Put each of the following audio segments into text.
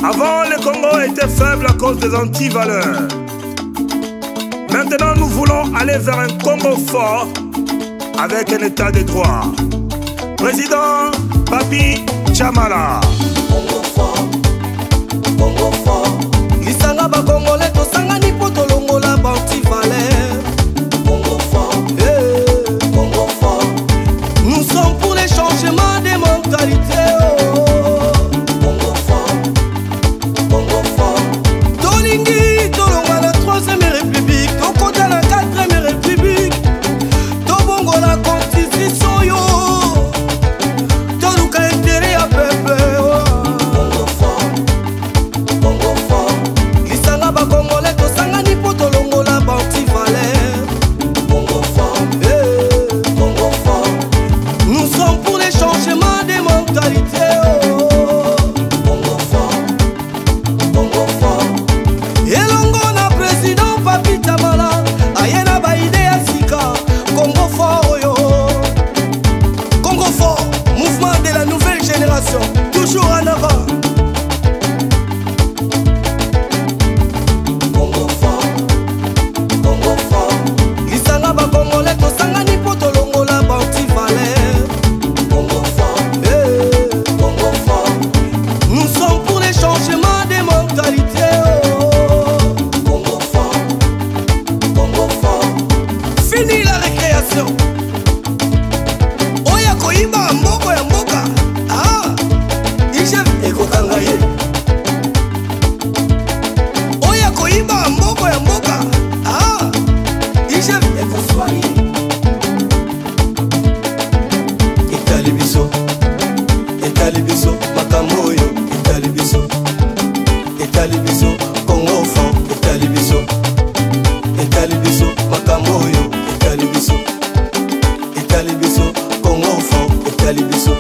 Avant, le Congo était faible à cause des antivaleurs. Maintenant, nous voulons aller vers un Congo fort avec un état de droit. Président Papi Tchamala. Congo fort, Congo fort. Lisanga ba Congolais tosangani po tolongola bantivaleur. Congo fort, Congo fort. Nous sommes pour les changements des mentalités. Congo fort, Congo fort. Tolingi tolonga la 3e république, tokota la 4e république. Tobongo la constitution yo. Toluka intérêt à peuple. Congo fort, Congo fort. Lisanga ba Congolais tosangani po tolongola bantivaleur. Congo fort, Congo fort. Nous sommes pour les changements des mentalités. Congo fort, Congo fort. Elongo na président Papi Tchamala, ayena ba idée ya sika. Congo fort yo. Congo fort, mouvement de la nouvelle génération, toujours en avant. Congo fort, Congo fort. Lisanga ba Congolais tosangani po tolongola bantivaleur. Congo fort, Congo fort. Nous sommes pour les changements des mentalités. Congo fort, Congo fort. Fini la récréation. Oya koyiba mboko ya mboka. Ah, Ijef ekokangaye. Oya koyiba mboko ya mboka. Ah, Ijef ekoswani. Etali biso makambo oyo. Etali biso Congo fort. Etali biso makambo oyo. Etali biso Congo fort. Etali biso.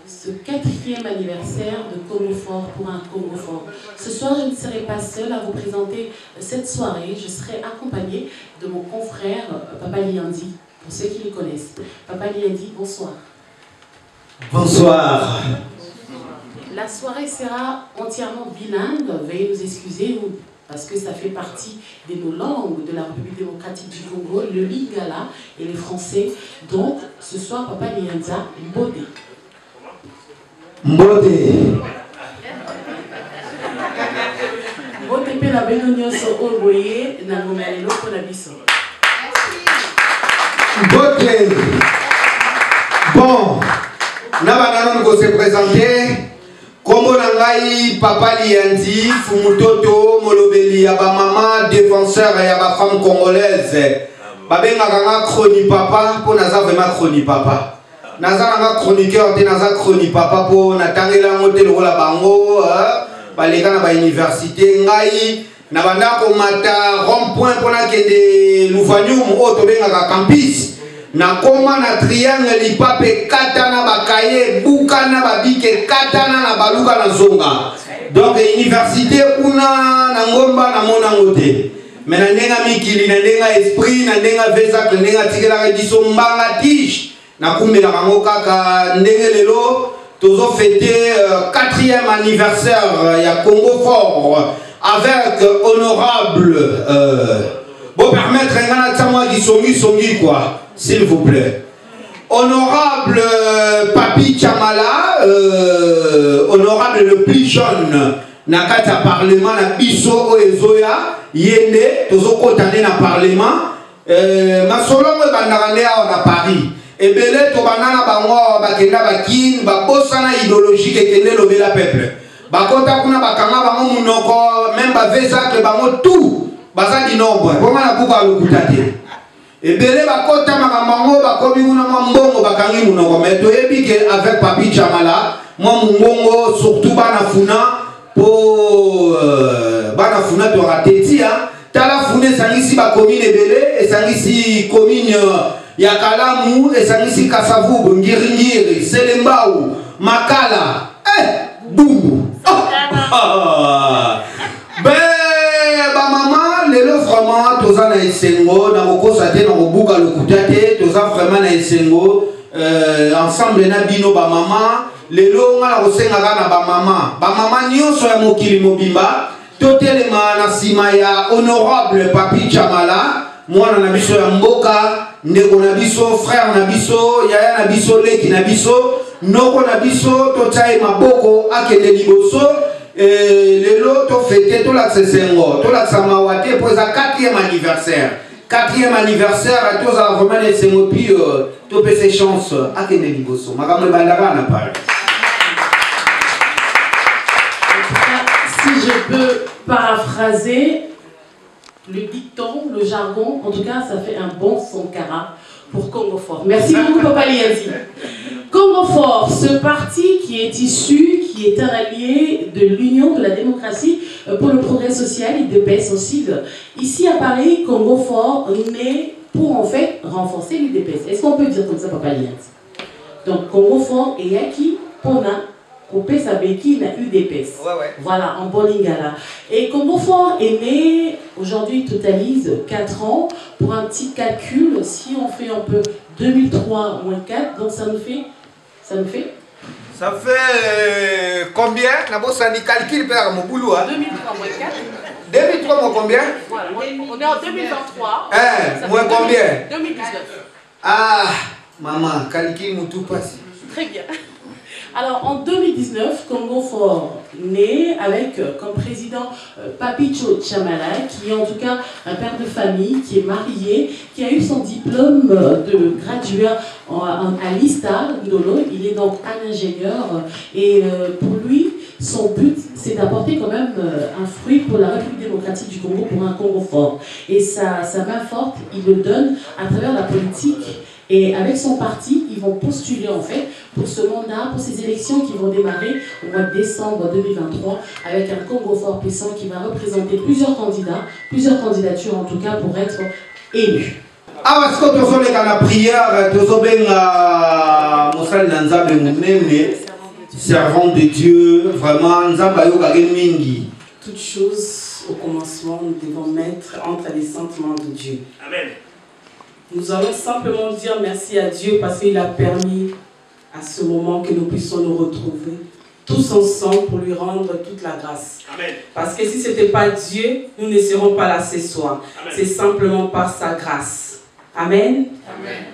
Ce 4e anniversaire de Congo fort pour un Congo fort. Ce soir, je ne serai pas seule à vous présenter cette soirée. Je serai accompagnée de mon confrère Papa Liandi, pour ceux qui le connaissent. Papa Liandi, bonsoir. Bonsoir. La soirée sera entièrement bilingue. Veuillez nous excuser, parce que ça fait partie de nos langues de la République démocratique du Congo, le lingala et le français. Donc, ce soir, Papa Lianza, Mbodé. Mbodé. Mbodé pe la benonyoso oboye na ngomele loko na biso. Mbodé. Bon, nous allons se présenter. Kombo nangai Papa Liandi, Fumutoto, Molobeli, Yaba Mama, défenseur et Yaba femme congolaise. Babenga kanga chroni papa, pour naza vraiment chroni papa. Naza nanga chroniqueur, te naza chroni papa pour natangela ngote le rola bango, baleka na ba université ngai na banda ko mata rond-point pour na kende Louvanium o to benga ka campus. Na koma na triangle lipape katana bakaye bukana babike katana na baluka na zonga. Donc université kuna na ngomba na mona ngote. Mais na ndenga mikili na ndenga esprit na ndenga vesa na ndenga tikela rediso mbanga tige na kumbela kango kaka ndenge lelo tozo fêter 4e anniversaire ya Congo fort avec honorable bon permettre ngana tsamwa songi quoi. S'il vous plaît. Honorable Papi Tchamala, honorable le plus jeune, Nakata Parlement, na biso oezoya, yende, tozo kotane na Parlement, masolo mwe bandarande à Paris. Ebele to banana bango bakenda bakin, bakosana idéologique ekende lobela peuple. Bakota kuna bakanga bango munoko, même bavesa ke bango tout, baza di nombre. Comment na buka lokutate? Ebele bakota makambango bakomi kuna mbongo bakangi munoko mais toyebi ke avec Papi Tchamala moi mbongo surtout bana funa po bana funa to ratetia tala fune sangisi ba commune ebele esangisi commune ya Kalamu esangisi Kasavubu Ngiringiri Selembao Makala Bumbu ba mama lelo vraiment toza na esengo na kokosa te na kobuka lokuta te toza vraiment na esengo ensemble na bino ba mama lelo nga na kosengaka na ba mama nyonso ya mokili mobimba totelema na nsima ya honorable Papi Chamala mwana na biso ya mboka ndeko na biso frère na biso yaya na biso leki na biso noko na biso totaye maboko akende liboso lelo to fete to la sesengo to la samawate pour sa 4e anniversaire to za vraiment les sengo puis to pese chance akende liboso makamwe bandaka na pale. Si je peux paraphraser le dicton, le jargon, en tout cas, ça fait un bon Sankara pour Congo Fort. Merci beaucoup, Papa Lianzi. Congo Fort, ce parti qui est issu, qui est un allié de l'Union de la démocratie pour le progrès social et de PES aussi. Ici à Paris, Congo Fort naît pour en fait renforcer l'UDPS. Est-ce qu'on peut dire comme ça, Papa Lianzi? Donc, Congo Fort est acquis pour couper sa béquille na UDPS. Voilà, en bon lingala. Et Congo Fort est né, aujourd'hui totalise 4 ans. Pour un petit calcul, si on fait un peu 2003 moins 4, donc ça nous fait Combien? Ça ni calcul par mon boulot. 2003 moins 4. 2003 moins combien? Voilà, on est en 2023. Moins combien? 2019. Ah, maman, calcul mon tout passe. Très bien. Alors en 2019, Congo Fort naît avec comme président Papi Chamala, qui est en tout cas un père de famille, qui est marié, qui a eu son diplôme de gradué à l'ISTA, Ndolo. Il est donc un ingénieur et pour lui, son but, c'est d'apporter quand même un fruit pour la République démocratique du Congo, pour un Congo fort. Et sa main forte, il le donne à travers la politique. Et avec son parti, ils vont postuler en fait pour ce mandat, pour ces élections qui vont démarrer au mois de décembre 2023 avec un Congo fort puissant qui va représenter plusieurs candidats, plusieurs candidatures en tout cas pour être élus. Ah, parce que tu as la prière, tu as Moussal Nanzabe Moumene, servant de Dieu, vraiment, Nzamba Yoga Mingi. Toutes choses au commencement, nous devons mettre entre les sentiments de Dieu. Amen. Nous allons simplement dire merci à Dieu parce qu'il a permis à ce moment que nous puissions nous retrouver tous ensemble pour lui rendre toute la grâce. Amen. Parce que si ce n'était pas Dieu, nous ne serons pas là ce soir. C'est simplement par sa grâce. Amen. Amen.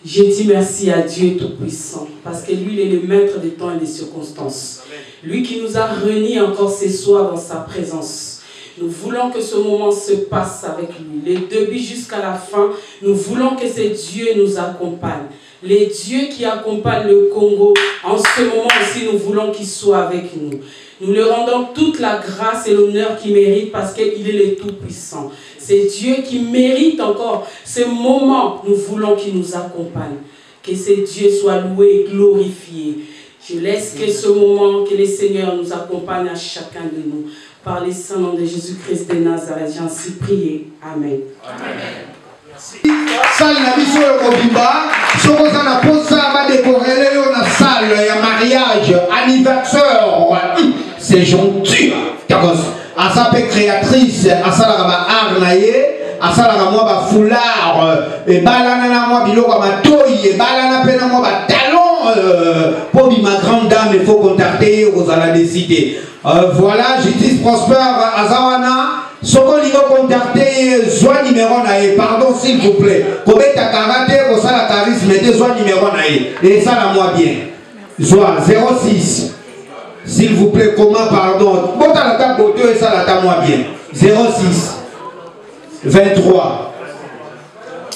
Je dis merci à Dieu Tout-Puissant parce que lui, il est le maître des temps et des circonstances. Amen. Lui qui nous a réunis encore ce soir dans sa présence. Nous voulons que ce moment se passe avec lui. Les débuts jusqu'à la fin, nous voulons que ce Dieu nous accompagne. Les dieux qui accompagnent le Congo, en ce moment aussi, nous voulons qu'il soit avec nous. Nous lui rendons toute la grâce et l'honneur qu'il mérite parce qu'il est le Tout-Puissant. C'est Dieu qui mérite encore ce moment. Nous voulons qu'il nous accompagne. Que ce Dieu soit loué et glorifié. Je laisse que ce moment, que le Seigneur nous accompagne à chacun de nous. Par les saints noms de Jésus-Christ de Nazareth, j'ai ainsi prié. Amen. Amen. Merci. Salle na biso yo kobimba, soko za na posa ba décorer yo na salle ya mariage, anniversaire. C'est gentil. Takos. Asa pe créatrice, asa la ba art na ye, asa la moi ba foulard, et balana na moi biloko ba toyi, et balana pe na moi ba talon. Pour ma grande dame, il faut contacter aux à la décider. Voilà, justice prospère Azawana. Soko ligo contacter soit numéro nae, pardon s'il vous plaît. Kobeta karaté au sala charisme mettez soit numéro nae. Et ça la moi bien. Soit 06. S'il vous plaît, comment pardon. Bota la table et ça la table moi bien. 06 23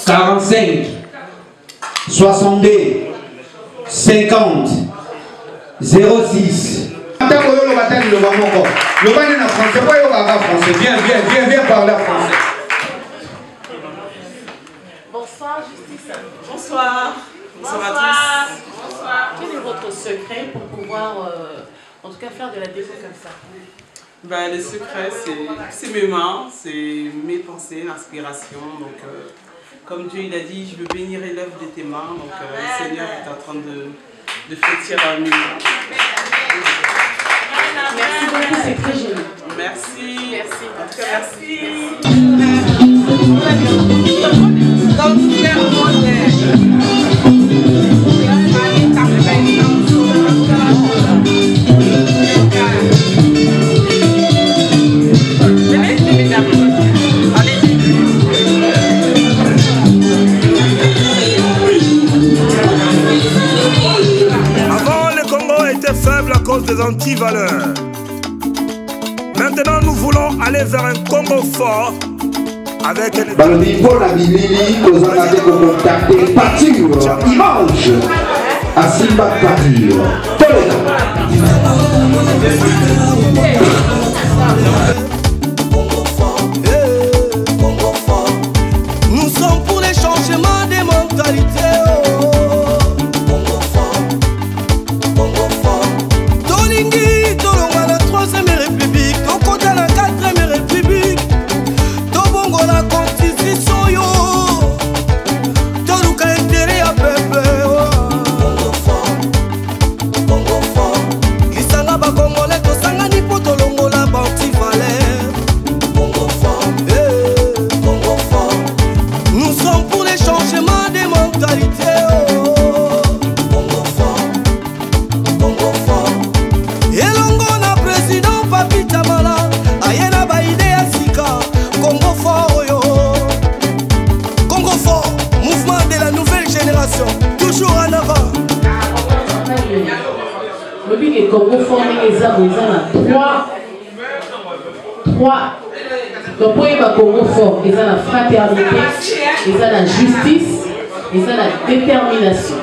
45 62 50 06. Le bain est en français, français. Viens parler français. Bonsoir, Justice. Bonsoir. Bonsoir à tous. Bonsoir. Quel est votre secret pour pouvoir, en tout cas, faire de la déco comme ça? Ben, le secret, c'est mes mains, c'est mes pensées, l'inspiration. Donc, comme Dieu il a dit, je veux bénir l'œuvre de tes mains. Donc, le Seigneur est en train de fêter mes mains. Merci beaucoup, c'est très joli. Merci. Merci. En tout cas, merci. avec un balobi mpona bilili kozanga te kokontakte pâture image asimba pâture tolela Nous sommes pour les changements des mentalités. Tolingi, Tolonga la 3e République, Tokota la 4e République, Tobongo la constitution yo, Toluka intérêt à peuple. Lisanga ba Congolais, tosanga ni po Tolongo la banti valeur. Nous sommes pour les changements des mentalités. Elongo na président Papi Tamala, ayena ba idée ya sika. Congo fort yo, Congo fort, mouvement de la nouvelle génération, toujours en avant. Le but est Congo fort, les armes, ils ont trois. Donc pour les Congo fort, ils ont la fraternité, ils ont la justice, ils ont la détermination.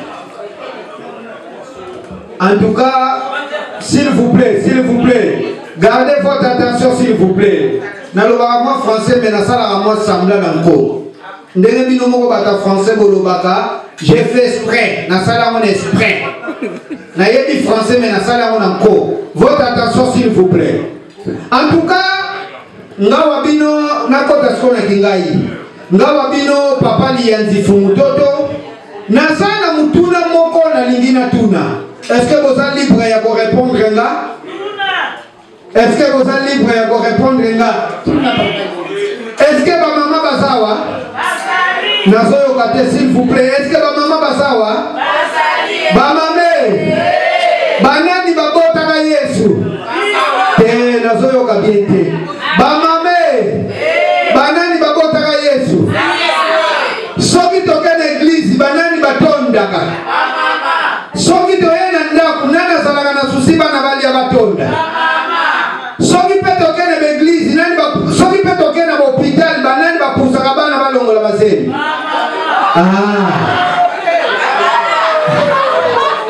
En tout cas, s'il vous plaît, gardez votre attention s'il vous plaît. Nalobaka moi français mais nasalaka moi semblant encore. Ndenge bino moko bata français bolobaka, j'ai fait exprès, nasala mon exprès. Nayebi français mais nasala mon encore. Votre attention s'il vous plaît. En tout cas, ngawa bino nakota skona kingai. Ngawa bino papa lianzi fumutoto. Nasala mutuna moko na lingina tuna. Est-ce que vous êtes libre de répondre là? Est-ce que vous êtes libre de répondre là? Est-ce que ma maman Basawa? Nazoyo Kate, s'il vous plaît. Est-ce que ma maman Basawa? Bamame? Banani babota ka Yesu? Te nazoyo Kabete. Bamame? Banani babota ka Yesu? Soki toke na église, banani batondaka. Soki toye na ndaku, nana salaka na susi bana bali ya batonda. Soki pe toke na église, nani ba soki pe toke na hôpital, banani ba pusaka bana balongola baseni.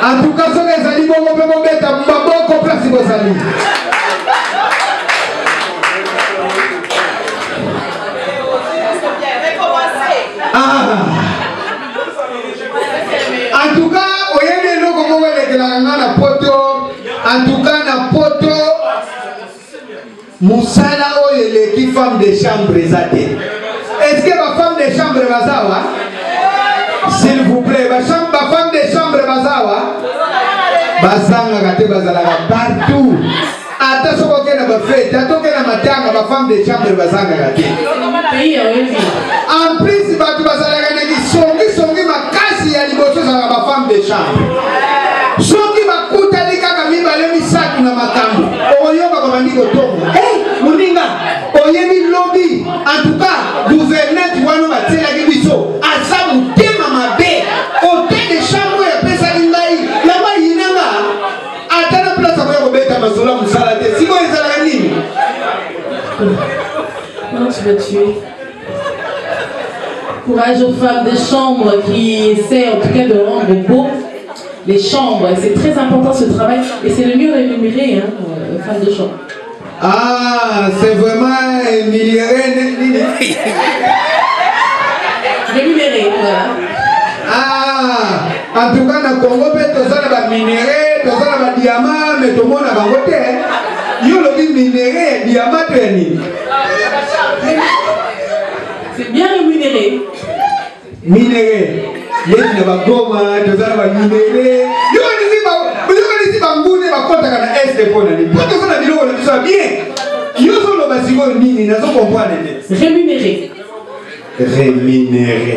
En tout cas, soki ezali bongo pe bobeta mbaboko place bozali. En tout cas, oyende loko moko elekela na poto. En tout cas na poto musala oyo eleki femme de chambre ezate. Est-ce que ma femme de chambre bazawa? S'il vous plaît, ma femme de chambre bazawa? Bazanga kate bazalaka partout. Ata soko kena ba fête, atoke na matanga ba femme de chambre bazanga kate. En plus batu bazalaka na songi makasi ya liboso za ba femme de chambre. Soki bakuta likaka mibale misatu na makambo. Oyoka kwa bandiko tomo. Muninga, oyemi lobby. En tout cas, gouverneur wano batela kibiso. Asa mutema mabe. Hôtel de chambre ya pesa lingai. Lama yinanga. Atana place kwa kobeta masola musala te. Siko ezala nini? Non, tu vas tuer. Courage aux femmes de chambre qui essaient en tout cas de rendre beau les chambres. C'est très important ce travail et c'est le mieux rémunéré, hein, femmes de chambre. Ah, c'est vraiment rémunéré. Rémunéré, voilà. Ah, en tout cas, dans le Congo, tu as des minéraux, tu as des diamants, mais tout le monde a des côtés. Il y a des minéraux, des diamants, c'est bien rémunéré. Minéraux. Il y a des gomma, tu as des minéraux. Il y a des bambous, des bakotas dans l'Est de Ponani. Pour que ça soit bien. Il y a des basigo nini, n'a pas compris. Rémunéré. Rémunéré.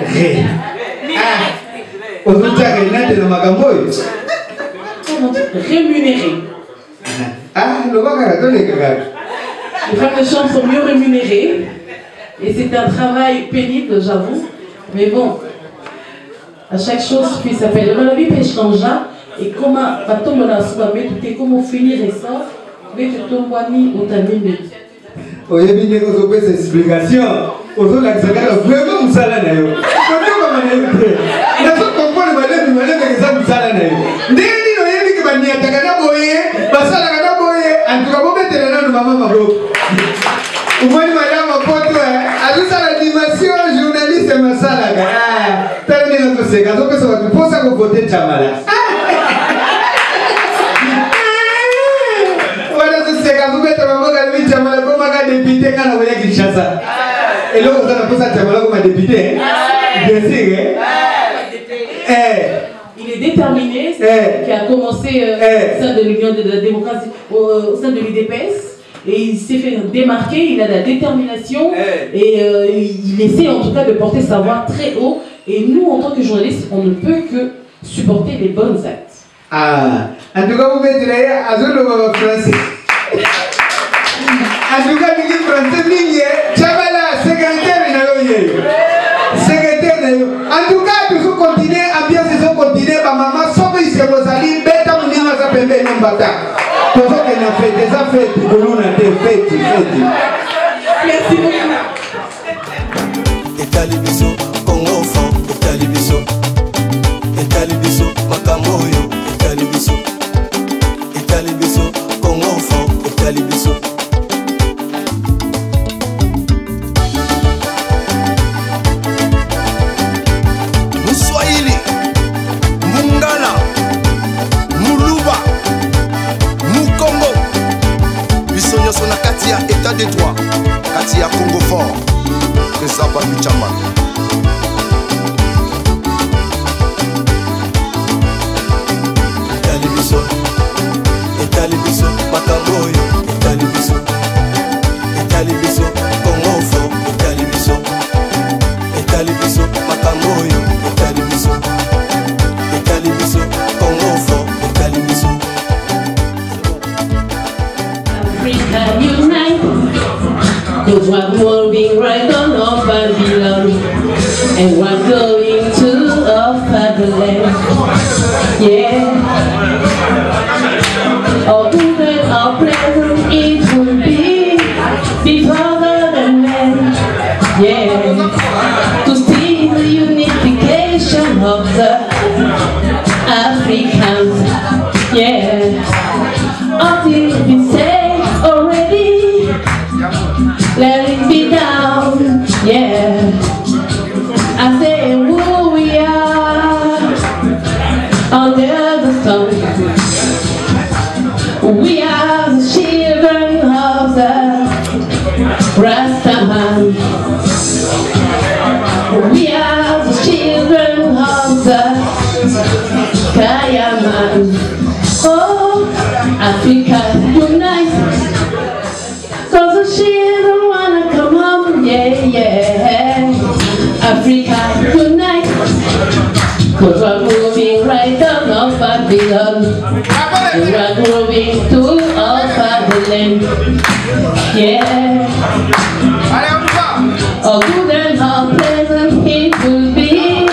Ah. Rémunéré. Ah, le les femmes de chambre sont mieux rémunérées. Et c'est un travail pénible, j'avoue. Mais bon, à chaque chose qui s'appelle. La vie peut changer. Et comment va-t-on me la soumettre? Comment finir ça? Mais tu t'en vas ni au tamis. oye bien que vous faites explication aux la vraiment musala na yo comment na yo na so comprendre malé que ça musala na yo ndeni no yebi ke bani atakana boye basala kana boye antuka bo betela na mama mako umoni madame poto azusa la dimension journaliste masala kana tellement na to seka so pesa watu posa ko voter Chamala vous mettez un député quand vous voyez Kinshasa. Et là, vous avez posé Chamala comme député. Bien sûr. Il est déterminé, qui a commencé au sein de l'Union de la démocratie, au sein de l'UDPS. Et il s'est fait démarquer, il a de la détermination. Et il essaie en tout cas de porter sa voix très haut. Et nous, en tant que journalistes, on ne peut que supporter les bonnes actes. Ah, en tout cas, vous mettez à zone français. En tout cas, vous français, Chamala, secrétaire, secrétaire. En tout cas, nous sommes continués, ambiance, nous sommes continués, ma maman, sauf que c'est Rosalie, bête, mon nom, ça peut être un bâtard. Tout ce qu'on a fait, des affaires, tout le monde a fait. Merci beaucoup. Et Calibiso, Congo fond, et Calibiso, Makamoyo, et Calibiso, Congo fond, et Calibiso. État des droits, Katia Congo fort, que ça va plus Chamala. Etalibiso, Makamoyo, Etalibiso, Congo fort, Etalibiso, Makamoyo, Etalibiso, Congo fort, Africa unite, cause we're moving right on our Babylon, and we're going to our fatherland. Yeah. All good and all pleasant it will be before God and man. Yeah. To see the unification of the Africans. Yeah. Until we say already, let it be down, yeah. I say who we are under the sun. We are the children of the Rastaman. We are the children of the Kayaman. Oh, Africa unite. Cause the children wanna come home, yeah. Africa unite. Cause we're moving right on our Babylon. We're moving to our fatherland, yeah. All good and all pleasant it will be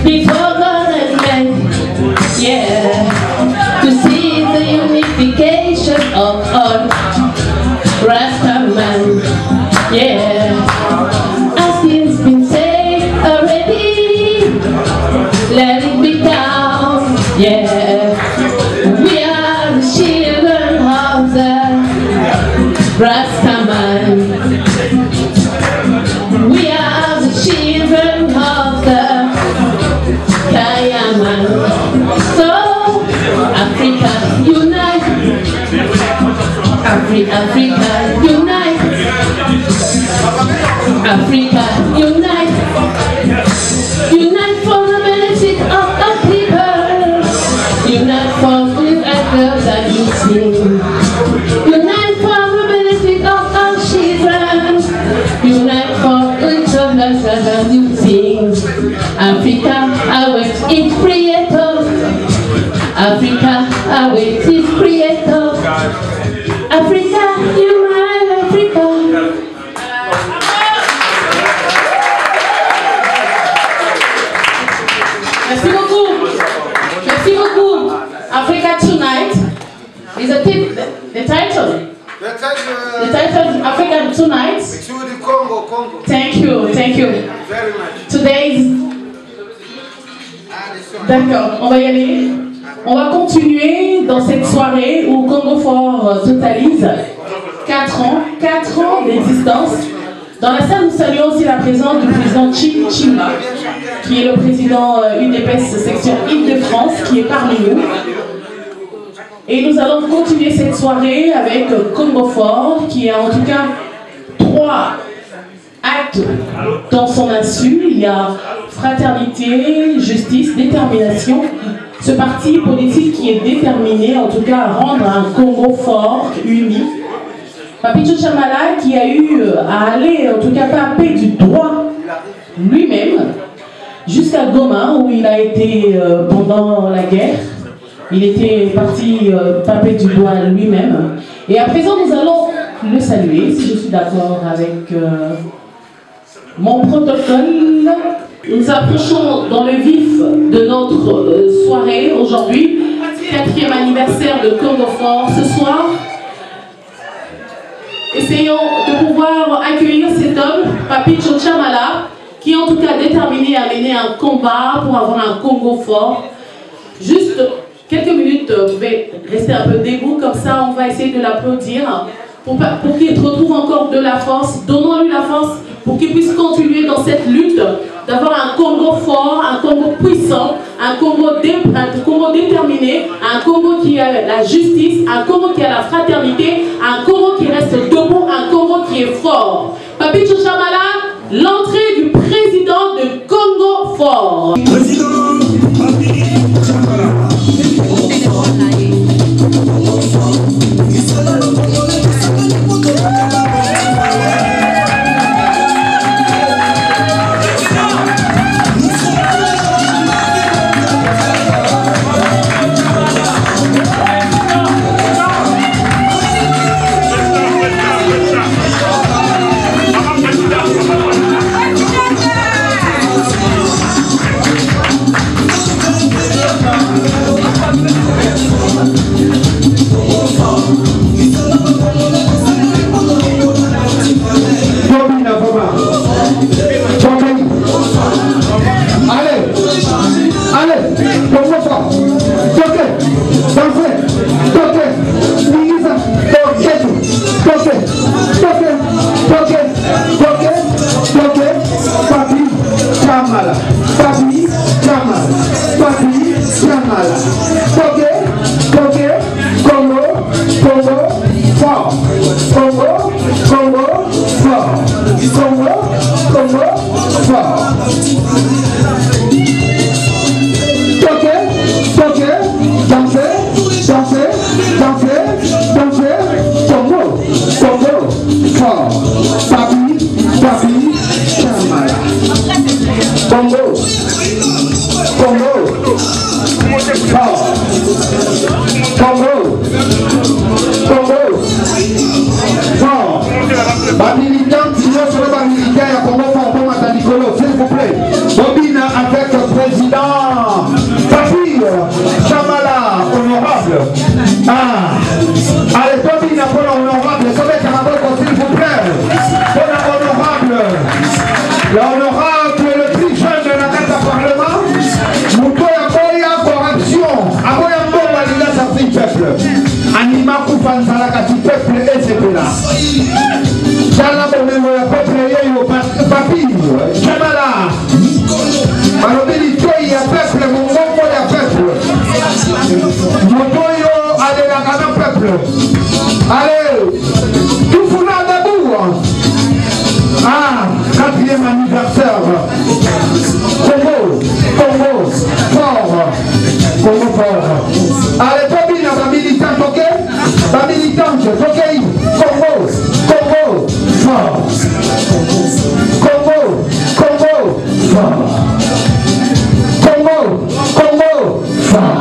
before God and man, yeah. To see the unification of all Rastaman, yeah. As it's been said already, let it be down, yeah. We are the children of the Rastaman. We are the children of the Kayaman. So Africa unite. Africa unite. Africa unite. Unite for the benefit of our people. Unite for the actors that you sing. Unite for the benefit of our children. Unite for the children that you sing. Africa awaits its creator. Africa awaits its creator. Africa, unite Africa. Merci beaucoup. Merci beaucoup. Africa Tonight is a title Africa Tonight. Thank you. Very much. Today's. D'accord, on va y aller. On va continuer dans cette soirée où Congo Fort totalise 4 ans d'existence. Dans la salle, nous saluons aussi la présence du président Chim Chimba, qui est le président UDPS section Île-de-France, qui est parmi nous. Et nous allons continuer cette soirée avec Congo Fort, qui a en tout cas 3 actes dans son insu. Il y a fraternité, justice, détermination. Ce parti politique qui est déterminé, en tout cas, à rendre un Congo fort, uni. Papi Chamala qui a eu à aller, en tout cas, taper du droit lui-même jusqu'à Goma, où il a été pendant la guerre. Il était parti taper du doigt lui-même. Et à présent, nous allons le saluer, si je suis d'accord avec mon protocole. Nous approchons dans le vif de notre soirée aujourd'hui, 4e anniversaire de Congo Fort. Ce soir, essayons de pouvoir accueillir cet homme, Papi Chamala, qui est en tout cas déterminé à mener un combat pour avoir un Congo fort. Juste quelques minutes, vous pouvez rester un peu debout, comme ça on va essayer de l'applaudir pour qu'il retrouve encore de la force. Donnons-lui la force pour qu'il puisse continuer dans cette lutte d'avoir un Congo fort, un Congo puissant, un Congo déterminé, un Congo qui a la justice, un Congo qui a la fraternité, un Congo qui reste debout, un Congo qui est fort. Papi Chamala, l'entrée du président de Congo fort. Président Papi Chamala. Allez, tout foulard debout. Ah, 4e anniversaire. Congo fort. Allez, Bobby, la militante, ok? La militante, ok? Congo fort. Congo fort.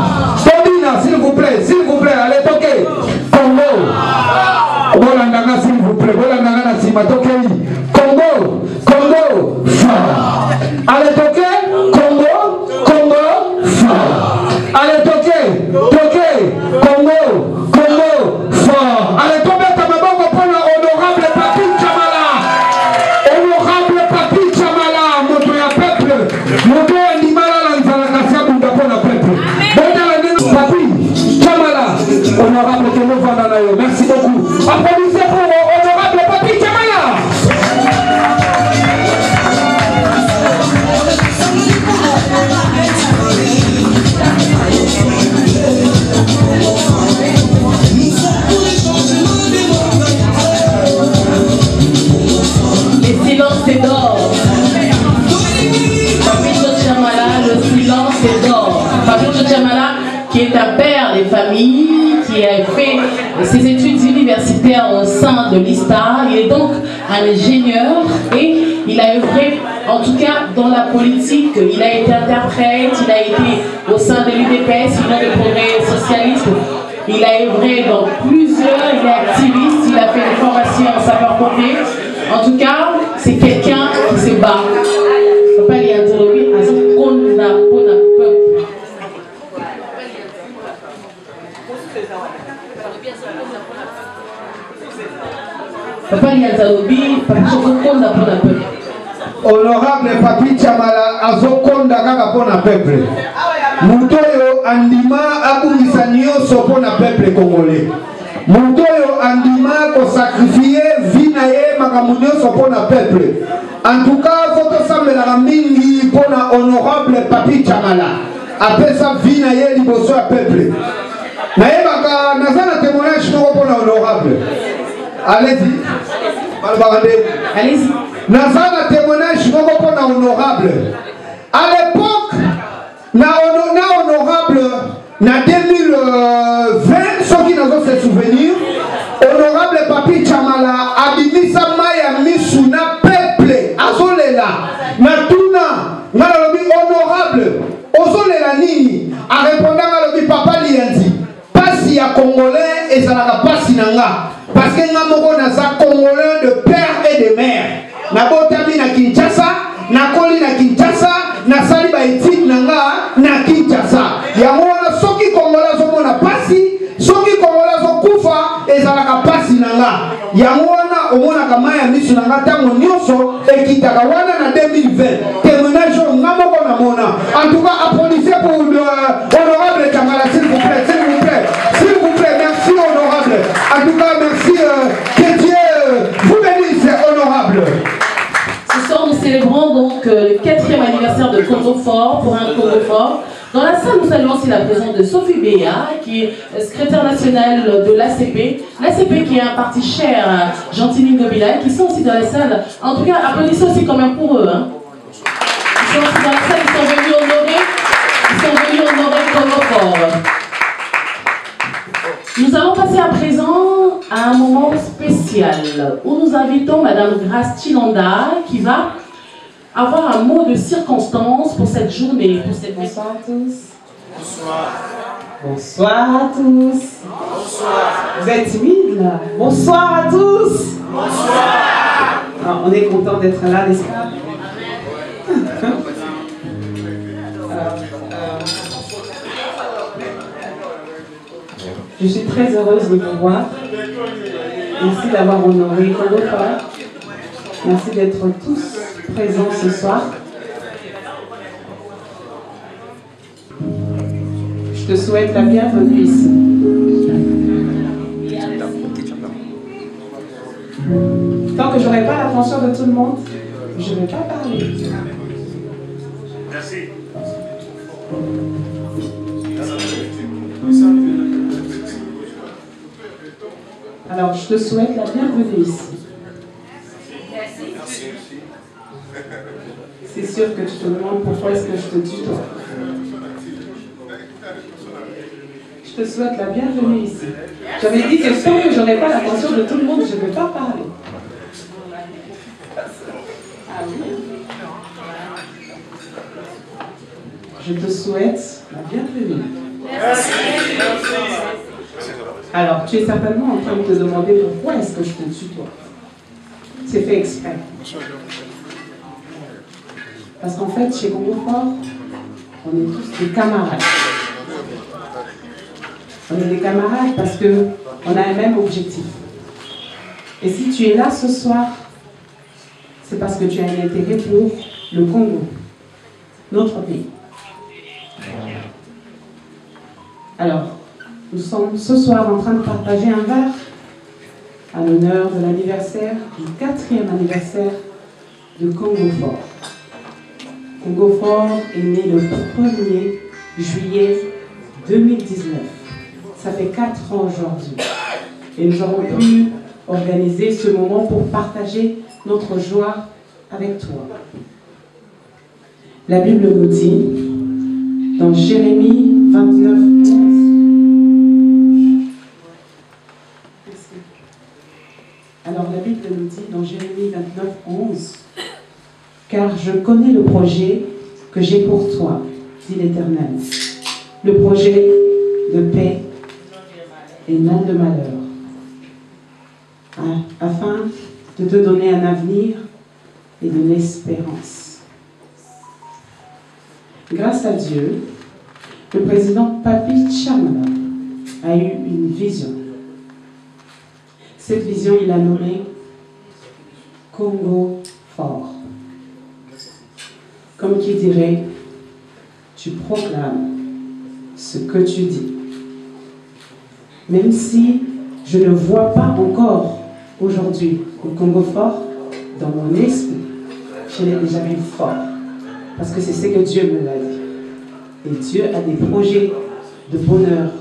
Bobina, s'il vous plaît, allez, ok? Congo. Bolanganga, s'il vous plaît, Bolanganga, Nassima, ok? Congo fort. Allez, ok? Congo fort. Allez, ok? Congo fort. Allez, tombez ta maman. ingénieur et il a œuvré, en tout cas dans la politique. Il a été interprète, il a été au sein de l'UDPS, Union de progrès socialiste. Il a œuvré dans plusieurs, il est activiste, il a fait des formations en sapeur-pompier. En tout cas, c'est quelqu'un qui se bat. Papa Lianzalobi, à son compte d'un peuple. Papa Lianzalobi, papa Chokonda pour la peuple. Honorable Papi Chamala, azokonda kaka pona peuple. Mutoyo andima abungisa nyonso pona peuple congolais. Mutoyo andima ko sacrifier vina ye makambo nyonso pona peuple. En tout cas, votre sambela mingi pona honorable Papi Chamala. Apesa vina ye liboso ya peuple. Naebaka nazana témoignage moko pona honorable. Allez-y. Allez-y. Nazana témoignage moko pona honorable. À l'époque, na honorable na 2020, ceux qui n'ont se souvenir, honorable Papi Chamala abimisa maya misu na peuple azolela na tuna na lobi honorable ozolela nini a répondant à lobi papa lianzi pasi ya congolais et ça n'a pas sinanga parce que nga moko naza congolais de père et de mère na botami na Kinshasa na koli na Kinshasa na sali ba étude nanga na Kinshasa ya mona soki congolais zo mona pasi soki congolais zo kufa ezalaka pasi nanga ya mona omona kama ya misu nanga tango nyonso ekitaka wana na 2020 témoignage ngamo kona mona en tout cas applaudissez pour honorable Chamala s'il vous plaît s'il vous plaît merci honorable en tout cas merci que Dieu vous bénisse honorable. Ce soir, nous célébrons donc le 4e anniversaire de Congo Fort pour un Congo Fort. Dans la salle, nous saluons aussi la présence de Sophie Béa, qui est secrétaire nationale de l'ACP. L'ACP qui est un parti cher à Gentini Ngobila, qui sont aussi dans la salle. En tout cas, applaudissez aussi quand même pour eux. Hein. Ils sont aussi dans la salle, ils sont venus honorer Congo Fort. Nous allons passer à présent à un moment spécial où nous invitons Madame Grace Chilanda qui va avoir un mot de circonstance pour cette journée. Bonsoir à tous. Bonsoir. Bonsoir à tous. Bonsoir. Vous êtes timides là? Bonsoir à tous. Bonsoir. Alors, on est content d'être là, n'est-ce pas? Je suis très heureuse de vous voir. Merci d'avoir honoré Congo Fort. Merci d'être tous présents ce soir. Je te souhaite la bienvenue ici. Tant que je n'aurai pas l'attention de tout le monde, je ne vais pas parler. Merci. Alors, je te souhaite la bienvenue ici. C'est sûr que tu te demandes pourquoi est-ce que je te tutoie. Je te souhaite la bienvenue ici. J'avais dit que tant que je n'aurai pas l'attention de tout le monde, je ne vais pas parler. Je te souhaite la bienvenue. Merci. Alors, tu es certainement en train de te demander pourquoi est-ce que je te tutoie. C'est fait exprès. Parce qu'en fait, chez Congo Fort, on est tous des camarades. On est des camarades parce qu'on a un même objectif. Et si tu es là ce soir, c'est parce que tu as un intérêt pour le Congo, notre pays. Alors, nous sommes ce soir en train de partager un verre à l'honneur de l'anniversaire, du 4e anniversaire de Congo Fort. Congo Fort est né le 1er juillet 2019. Ça fait 4 ans aujourd'hui. Et nous avons pu organiser ce moment pour partager notre joie avec toi. La Bible nous dit, dans Jérémie 29, 11, alors la Bible nous dit dans Jérémie car je connais le projet que j'ai pour toi, dit l'Éternel. Le projet de paix et non de malheur, afin de te donner un avenir et de l'espérance. Grâce à Dieu, le président Papi Tchamala a eu une vision. Cette vision, il a nommé Congo fort. Comme qui dirait, tu proclames ce que tu dis. Même si je ne vois pas encore aujourd'hui le Congo fort, dans mon esprit, je l'ai déjà vu fort. Parce que c'est ce que Dieu me l'a dit. Et Dieu a des projets de bonheur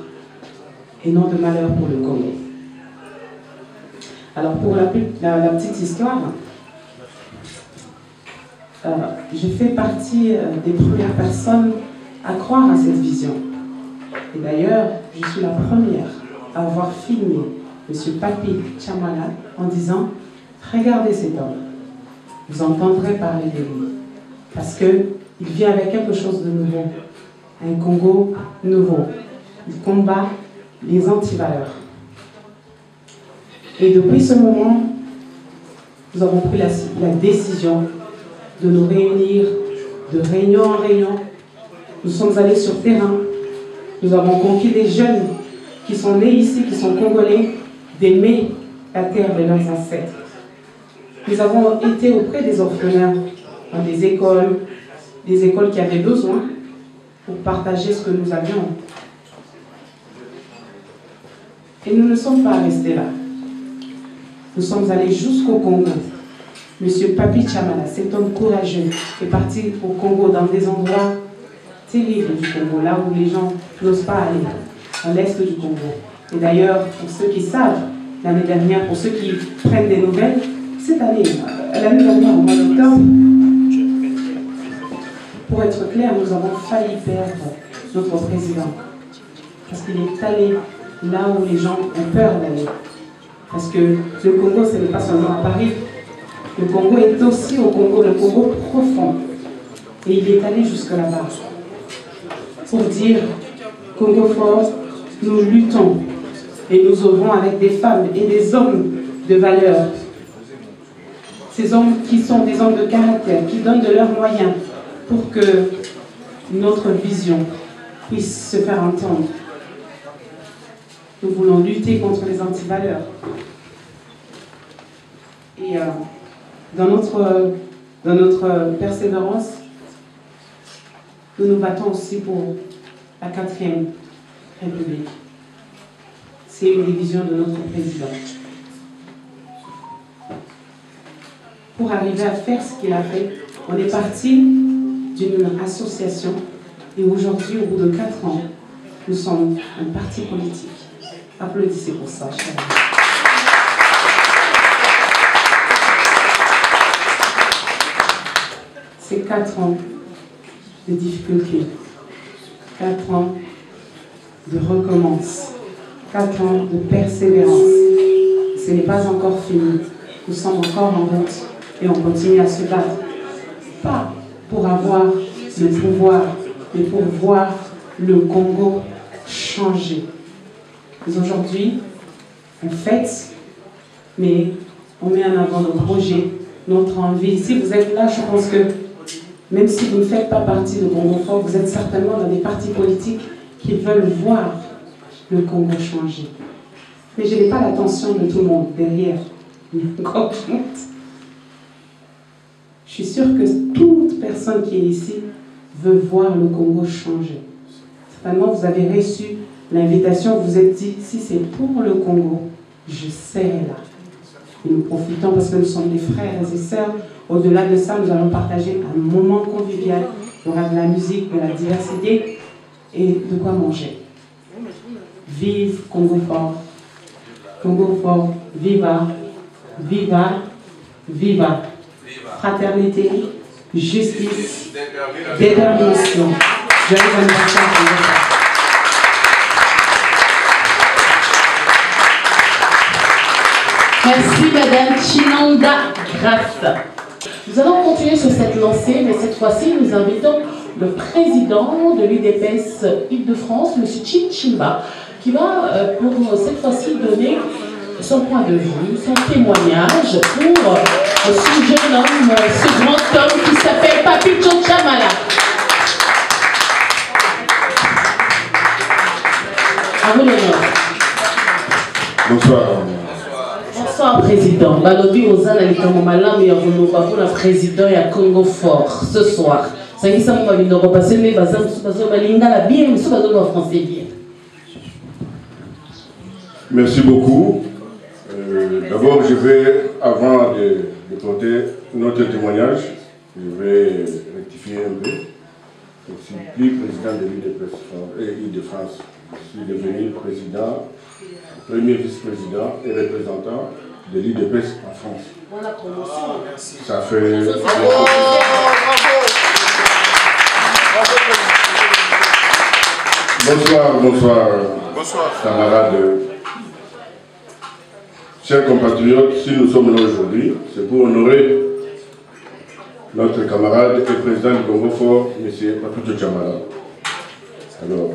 et non de malheur pour le Congo. Alors pour la petite histoire, je fais partie des premières personnes à croire à cette vision. Et d'ailleurs, je suis la première à avoir filmé M. Papi Tchamala en disant « Regardez cet homme, vous entendrez parler de lui. » Parce qu'il vient avec quelque chose de nouveau, un Congo nouveau. Il combat les antivaleurs. Et depuis ce moment, nous avons pris la décision de nous réunir de réunion en réunion. Nous sommes allés sur terrain. Nous avons conquis des jeunes qui sont nés ici, qui sont congolais, d'aimer la terre de leurs ancêtres. Nous avons été auprès des orphelins, dans des écoles qui avaient besoin pour partager ce que nous avions. Et nous ne sommes pas restés là. Nous sommes allés jusqu'au Congo. Monsieur Papi Tchamala, cet homme courageux, est parti au Congo dans des endroits terribles du Congo, là où les gens n'osent pas aller, dans l'est du Congo. Et d'ailleurs, pour ceux qui savent, l'année dernière, pour ceux qui prennent des nouvelles, cette année, l'année dernière, au mois d'octobre, pour être clair, nous avons failli perdre notre président. Parce qu'il est allé là où les gens ont peur d'aller. Parce que le Congo, ce n'est pas seulement à Paris. Le Congo est aussi au Congo, le Congo profond. Et il est allé jusque là-bas. Pour dire, Congo fort, nous luttons. Et nous œuvrons avec des femmes et des hommes de valeur. Ces hommes qui sont des hommes de caractère, qui donnent de leurs moyens pour que notre vision puisse se faire entendre. Nous voulons lutter contre les antivaleurs. Et dans notre persévérance, nous nous battons aussi pour la 4e République. C'est une des visions de notre président. Pour arriver à faire ce qu'il a fait, on est parti d'une association et aujourd'hui, au bout de 4 ans, nous sommes un parti politique. Applaudissez pour ça, chers amis. C'est 4 ans de difficultés, 4 ans de recommence, 4 ans de persévérance. Ce n'est pas encore fini. Nous sommes encore en route et on continue à se battre. Pas pour avoir le pouvoir, mais pour voir le Congo changer. Mais aujourd'hui, on fête, mais on met en avant nos projets, notre envie. Si vous êtes là, je pense que même si vous ne faites pas partie de Congo fort, vous êtes certainement dans des partis politiques qui veulent voir le Congo changer. Mais je n'ai pas l'attention de tout le monde derrière. Je suis sûre que toute personne qui est ici veut voir le Congo changer. Certainement, vous avez reçu l'invitation, vous vous êtes dit, si c'est pour le Congo, je serai là. Et nous profitons parce que nous sommes des frères et sœurs. Au-delà de ça, nous allons partager un moment convivial. Il y aura de la musique, de la diversité et de quoi manger. Vive Congo fort. Congo fort, viva, viva, viva. Fraternité, justice, détermination. Joyeux anniversaire Congo fort. Merci Madame Chinanda Grasse. Nous allons continuer sur cette lancée, mais cette fois-ci, nous invitons le président de l'UDPS Île-de-France, M. Chimba, qui va, pour cette fois-ci, donner son point de vue, son témoignage pour ce jeune homme, ce grand homme qui s'appelle Papito Chamala. À vous l'honneur. Bonsoir. Bonsoir, président. Balobi Ozana Likamomala, mais on va le président et à Congo Fort ce soir. Ça y est, ça m'a dit de repasser, mais bazar, la bien, mais ça va français bien. Merci beaucoup. D'abord, je vais, avant de porter notre témoignage, je vais rectifier un peu. Je ne suis plus président de l'Île-de-France. Je suis devenu président, premier vice-président et représentant de l'Île-de-France en France. Voilà, promotion. Ça fait... Bonsoir, camarades. Chers compatriotes, si nous sommes là aujourd'hui, c'est pour honorer notre camarade et président du Congo Fort, M. Papito Chamala. Alors,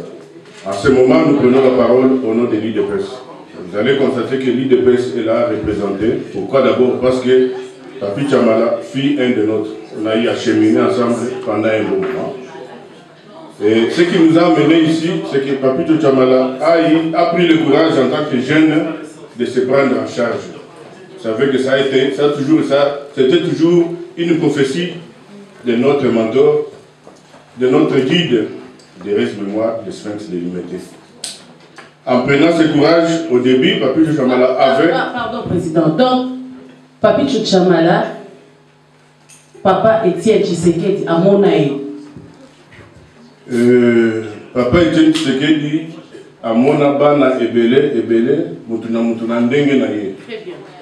en ce moment, nous prenons la parole au nom de l'IDPS. Vous allez constater que l'IDPS est là représenté. Pourquoi? D'abord parce que Papito Chamala fut un de nôtres. On a eu à cheminer ensemble pendant un bon moment. Et ce qui nous a amené ici, c'est que Papito Chamala a pris le courage en tant que jeune de se prendre en charge. Vous savez que c'était toujours une prophétie de notre mentor, de notre guide de reste-mémoire, de Sphinx de l'Humanité. En prenant ce courage, au début, Papito Chamala avait... Pardon, président. Donc, Papito Chamala, Papa Etienne Tshisekedi, à mon aïe. Papa Etienne Tshisekedi, à mon abana ebele, mutuna ndenge na ye.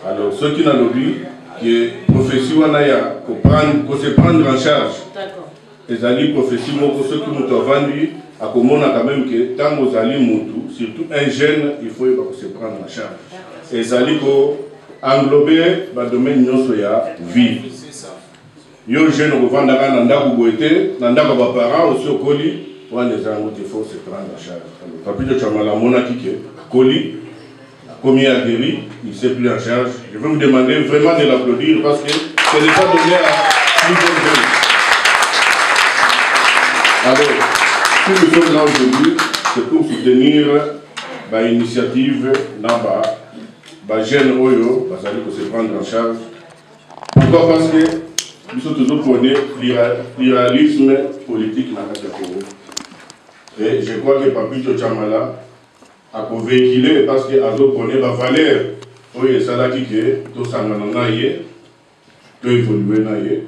Alors, ceux qui n'ont dit que prophétie wanaya, qu'on se prendre en charge. Les alliés prophétie, ceux qui nous ont vendu, à comment quand même que tant aux alliés moutou, surtout un jeune, il faut se prendre en charge. Les alliés pour englober le domaine de vie. Yo jeune au Vandara Nanda Bouboete, Nanda Babapara, aussi au Koli, pour les gens il faut se prendre en charge. Papito Chamala, mon akike, Koli, comme il a guéri, il ne s'est plus en charge. Je vais vous demander vraiment de l'applaudir parce que ce n'est pas donné à plus de jeunes. Alors, si nous sommes là aujourd'hui, c'est pour soutenir l'initiative Naba, les jeunes Oyo, ils allaient se prendre en charge. Pourquoi? Parce que nous sommes toujours pour le pluralisme politique dans le Congo. Et je crois que Papito Chamala a véhiculé parce qu'il a donné la valeur pour les salariés qui sont en évolué.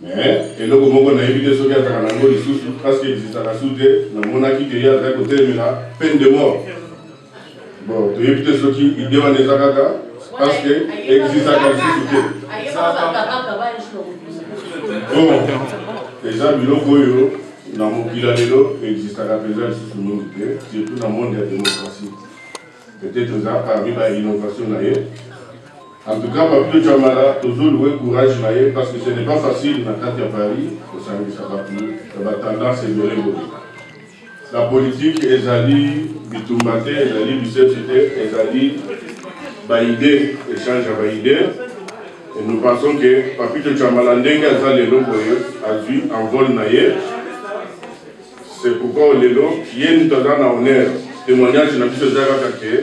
Mais, et là, on a évité ce qu'il y a dans le sous parce qu'il existe à la soudée, on a quitté à côté de la peine de mort. Bon, tu as évité ce qui est devant les Akaka parce qu'il existe à la soudée. Bon, déjà, Biloko, dans mon piladelo, existe à la présence de l'humanité, surtout dans le monde de la démocratie. Peut-être parmi l'innovation. En tout cas, Papito Chamala, toujours loué courage parce que ce n'est pas facile dans à Paris, la tendance est de l'évoluer. La politique, les alliés, Bitumbate, les alliés du CFCT, les alliés, Baïdé, échange à Baïdé. Et nous pensons que Papito Chamala Ndenga a vu en vol naïe. C'est pourquoi le lot, il y a une honneur. Témoignage n'a plus de zagakake,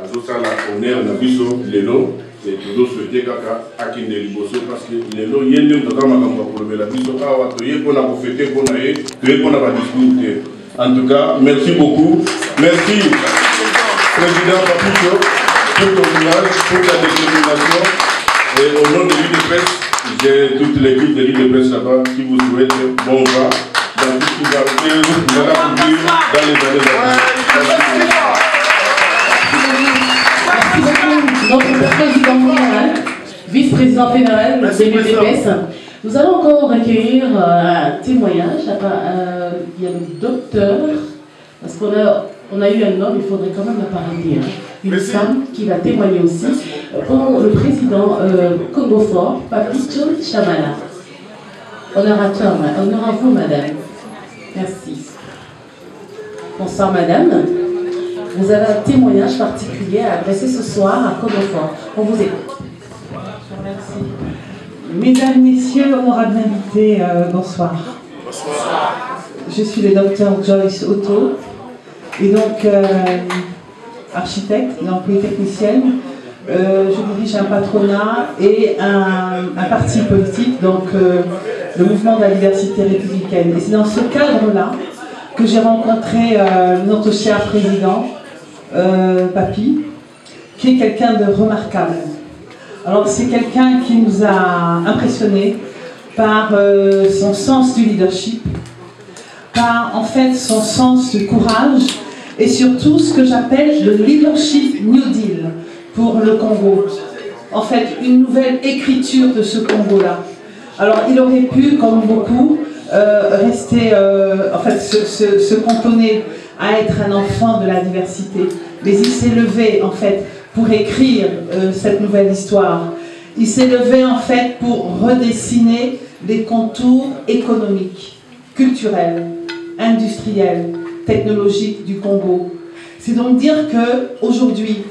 à tout ça, l'honneur n'a plus le lot. Et toujours souhaiter Kaka à qui ne liboso parce que les lots, il y a une pour la biso, pour la fêter, pour la discuter. En tout cas, merci beaucoup. Merci, Président Papito, pour ton courage, pour ta détermination. Et au nom de l'IDPS, j'ai toute l'équipe de l'IDPS là-bas qui vous souhaite bon vent dans tout ce qui va faire dans les années à venir. Merci beaucoup, notre président fédéral, vice-président fédéral de l'UDPS. Nous allons encore recueillir un témoignage. Il y a le docteur, parce qu'on a eu un homme, il faudrait quand même la parler. une femme qui va témoigner aussi pour le président Congo Fort, Papito Chamala. Honneur à vous, madame. Merci. Bonsoir, madame. Vous avez un témoignage particulier à adresser ce soir à Congo Fort. On vous écoute. Merci. Mesdames, Messieurs, honorables invités, bonsoir. Bonsoir. Je suis le docteur Joyce Otto, et donc architecte, donc polytechnicienne. Je dirige un patronat et un parti politique, donc le mouvement de la diversité républicaine. Et c'est dans ce cadre-là que j'ai rencontré notre cher président, Papi, qui est quelqu'un de remarquable. Alors c'est quelqu'un qui nous a impressionnés par son sens du leadership, par en fait son sens du courage et surtout ce que j'appelle le leadership New Deal pour le Congo. En fait, une nouvelle écriture de ce Congo-là. Alors il aurait pu, comme beaucoup, rester, en fait, se cantonner à être un enfant de la diversité. Mais il s'est levé, en fait, pour écrire cette nouvelle histoire. Il s'est levé, en fait, pour redessiner les contours économiques, culturels, industriels, technologiques du Congo. C'est donc dire qu'aujourd'hui,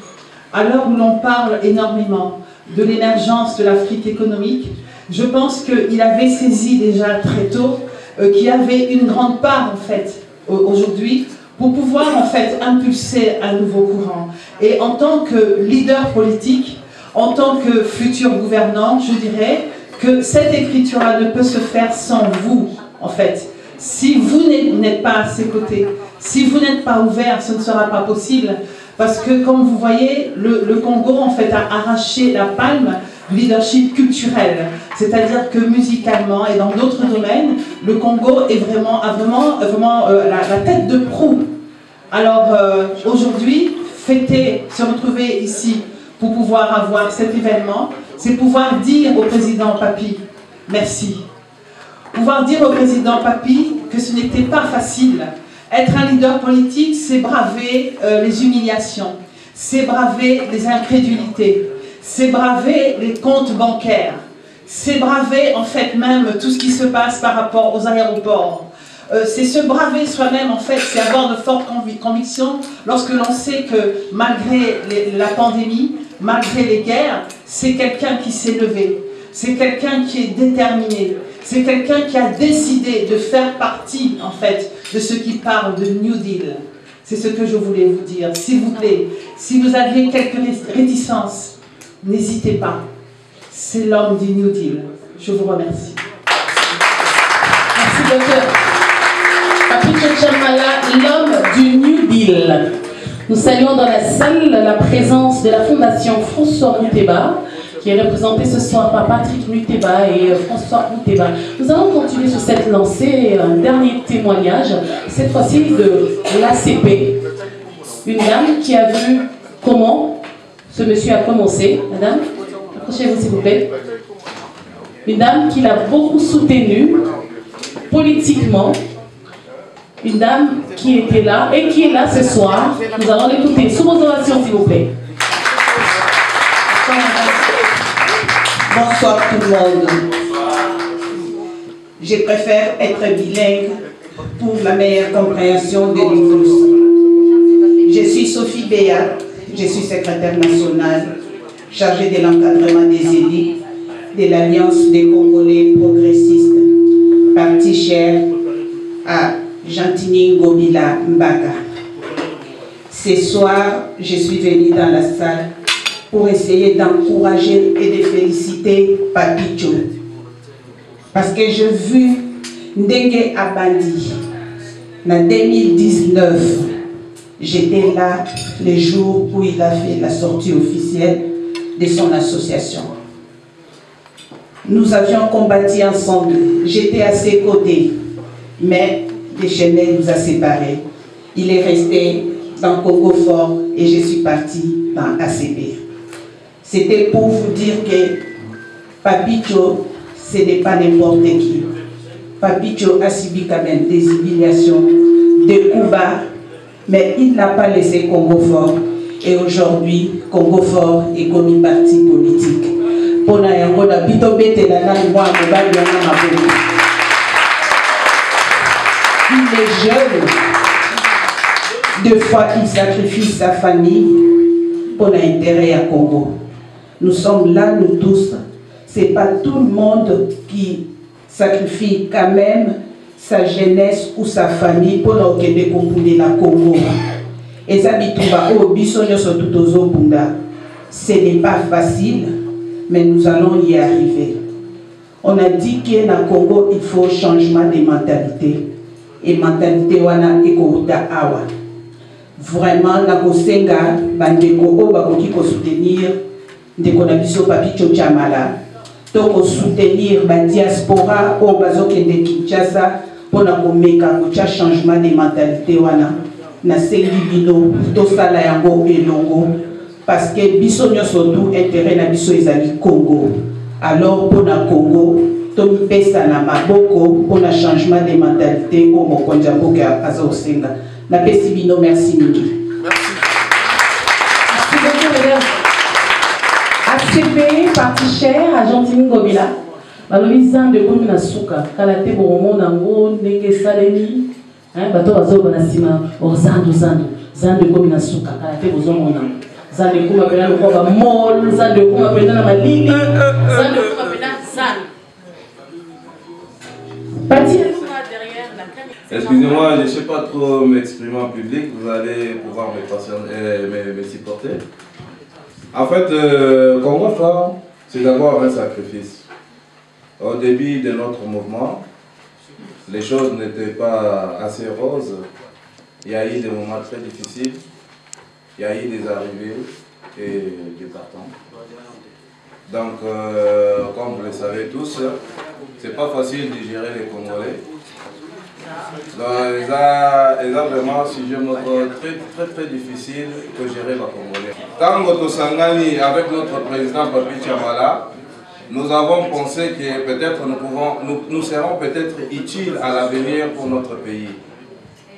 à l'heure où l'on parle énormément de l'émergence de l'Afrique économique, je pense qu'il avait saisi déjà très tôt qu'il y avait une grande part, en fait, aujourd'hui, pour pouvoir, en fait, impulser un nouveau courant. Et en tant que leader politique, en tant que futur gouvernant, je dirais que cette écriture-là ne peut se faire sans vous, en fait. Si vous n'êtes pas à ses côtés, si vous n'êtes pas ouvert, ce ne sera pas possible. Parce que, comme vous voyez, le Congo, en fait, a arraché la palme du leadership culturel. C'est-à-dire que musicalement et dans d'autres domaines, le Congo a vraiment la tête de proue. Alors, aujourd'hui, se retrouver ici pour pouvoir avoir cet événement, c'est pouvoir dire au président Papi, merci. Pouvoir dire au président Papi que ce n'était pas facile. Être un leader politique, c'est braver les humiliations, c'est braver les incrédulités, c'est braver les comptes bancaires, c'est braver en fait même tout ce qui se passe par rapport aux aéroports. C'est se braver soi-même, en fait, c'est avoir de fortes convictions lorsque l'on sait que malgré la pandémie, malgré les guerres, c'est quelqu'un qui s'est levé, c'est quelqu'un qui est déterminé, c'est quelqu'un qui a décidé de faire partie, en fait, de ceux qui parlent de New Deal. C'est ce que je voulais vous dire. S'il vous plaît, si vous aviez quelques réticences, n'hésitez pas. C'est l'homme du New Deal. Je vous remercie. Merci, docteur. Papito Chamala, l'homme du New Deal. Nous saluons dans la salle la présence de la Fondation François Mouteba, qui est représentée ce soir par Patrick Mouteba et François Mouteba. Nous allons continuer sur cette lancée, un dernier témoignage, cette fois-ci de l'ACP. Une dame qui a vu comment ce monsieur a commencé. Madame, approchez-vous s'il vous plaît. Une dame qui l'a beaucoup soutenue politiquement. Une dame qui était là et qui est là ce soir. Nous allons l'écouter. Sous vos ovations, s'il vous plaît. Bonsoir tout le monde. Je préfère être bilingue pour la meilleure compréhension de nous tous. Je suis Sophie Béat, je suis secrétaire nationale chargée de l'encadrement des élites de l'Alliance des Congolais progressistes, parti cher à Gentini Ngobila Mbaka. Ce soir, je suis venue dans la salle pour essayer d'encourager et de féliciter Papito. Parce que j'ai vu Ndenge Abandi. En 2019, j'étais là le jour où il a fait la sortie officielle de son association. Nous avions combattu ensemble. J'étais à ses côtés. Mais le chemin nous a séparés. Il est resté dans Congo Fort et je suis partie dans ACP. C'était pour vous dire que Papito, ce n'est pas n'importe qui. Papito a subi quand même des humiliations, des coups bas, mais il n'a pas laissé Congo Fort. Et aujourd'hui, Congo Fort est comme parti politique. Pour nous, il est jeune. Deux fois, il sacrifie sa famille pour l'intérêt à Congo. Nous sommes là, nous tous. Ce n'est pas tout le monde qui sacrifie quand même sa jeunesse ou sa famille pour nous la Congo. Et ça, ce n'est pas facile, mais nous allons y arriver. On a dit qu'au Congo, il faut changement de mentalité. Et mentalité wana ekouta awa. Vraiment, na kosenga bandeko o bakoki ko soutenir ndeko na biso Papi Chamala. To soutenir ba diaspora o bazokende Kinshasa pona komeka kocha changement de mentalité wana. Na sengi bino to sala yango elongo parce que biso nyoso tout intérêt na biso ezali Congo. Alors pona Congo Tomi pesa na maboko pour le changement de mentalité au Mokonja Boka Azosenga. Na pesi bino merci mingi. Merci beaucoup mesdames. ACP parti cher Argentine Gobila. Balobisan de Komina Suka kalate bomo nango ndenge salemi bato bazo banasima ozando zando Komina Suka kalate bozo mona. Zando kuma pena ko ba mol zando kuma pena na malini zando kuma pena zando. Excusez-moi, je ne sais pas trop m'exprimer en public, vous allez pouvoir me supporter. En fait, Congo Fort, c'est d'abord un sacrifice. Au début de notre mouvement, les choses n'étaient pas assez roses. Il y a eu des moments très difficiles, il y a eu des arrivées et des partants. Donc, comme vous le savez tous, c'est pas facile de gérer les Congolais. Donc, ils ont vraiment un sujet très difficile de gérer les Congolais. Tango Tosangani, avec notre président Papi Chamala, nous avons pensé que peut-être nous serons peut-être utiles à l'avenir pour notre pays.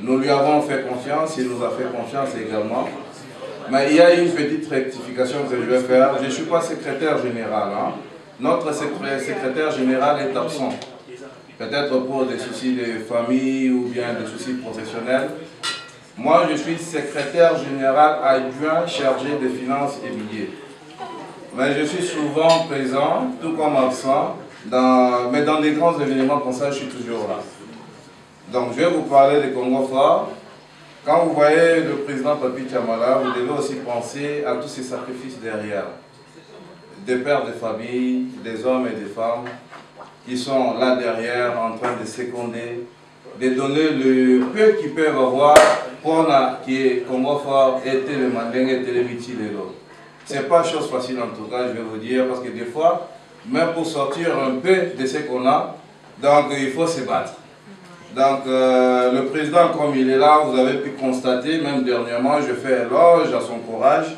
Nous lui avons fait confiance, il nous a fait confiance également. Mais il y a une petite rectification que je vais faire. Je ne suis pas secrétaire général. Hein. Notre secrétaire général est absent. Peut-être pour des soucis de famille ou bien des soucis professionnels. Moi, je suis secrétaire général adjoint chargé des finances et billets. Mais je suis souvent présent, tout comme absent, mais dans des grands événements comme ça, je suis toujours là. Donc, je vais vous parler de Congo Fort. Quand vous voyez le président Papi Chamala, vous devez aussi penser à tous ces sacrifices derrière. Des pères de famille, des hommes et des femmes qui sont là derrière en train de seconder, de donner le peu qu'ils peuvent avoir pour qui est Congo Fort et le Mandingue et le Mitilelo. Ce n'est pas chose facile en tout cas, je vais vous dire, parce que des fois, même pour sortir un peu de ce qu'on a, donc il faut se battre. Donc le président, comme il est là, vous avez pu constater, même dernièrement, je fais éloge à son courage.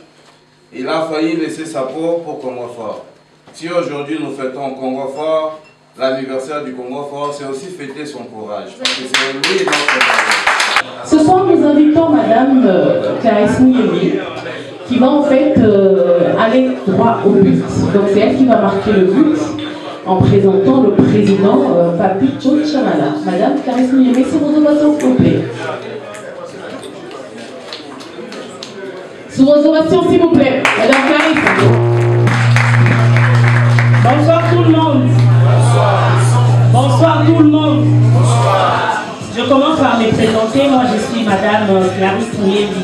Il a failli laisser sa peau pour Congo Fort. Si aujourd'hui nous fêtons Congo Fort, l'anniversaire du Congo Fort, c'est aussi fêter son courage. Parce que c'est lui notre. Ce soir, nous invitons Madame Clarisse Mouyemi, qui va en fait aller droit au but. Donc c'est elle qui va marquer le but en présentant le président Papi Chamala. Madame Clarisse Mouyemi, c'est vos ovations, s'il vous plaît. Sous vos ovations, s'il vous plaît. Madame Clarisse. Bonsoir tout le monde. Bonsoir. Bonsoir tout le monde. Bonsoir. Je commence par me présenter. Moi, je suis Madame Clarisse Mouyemi.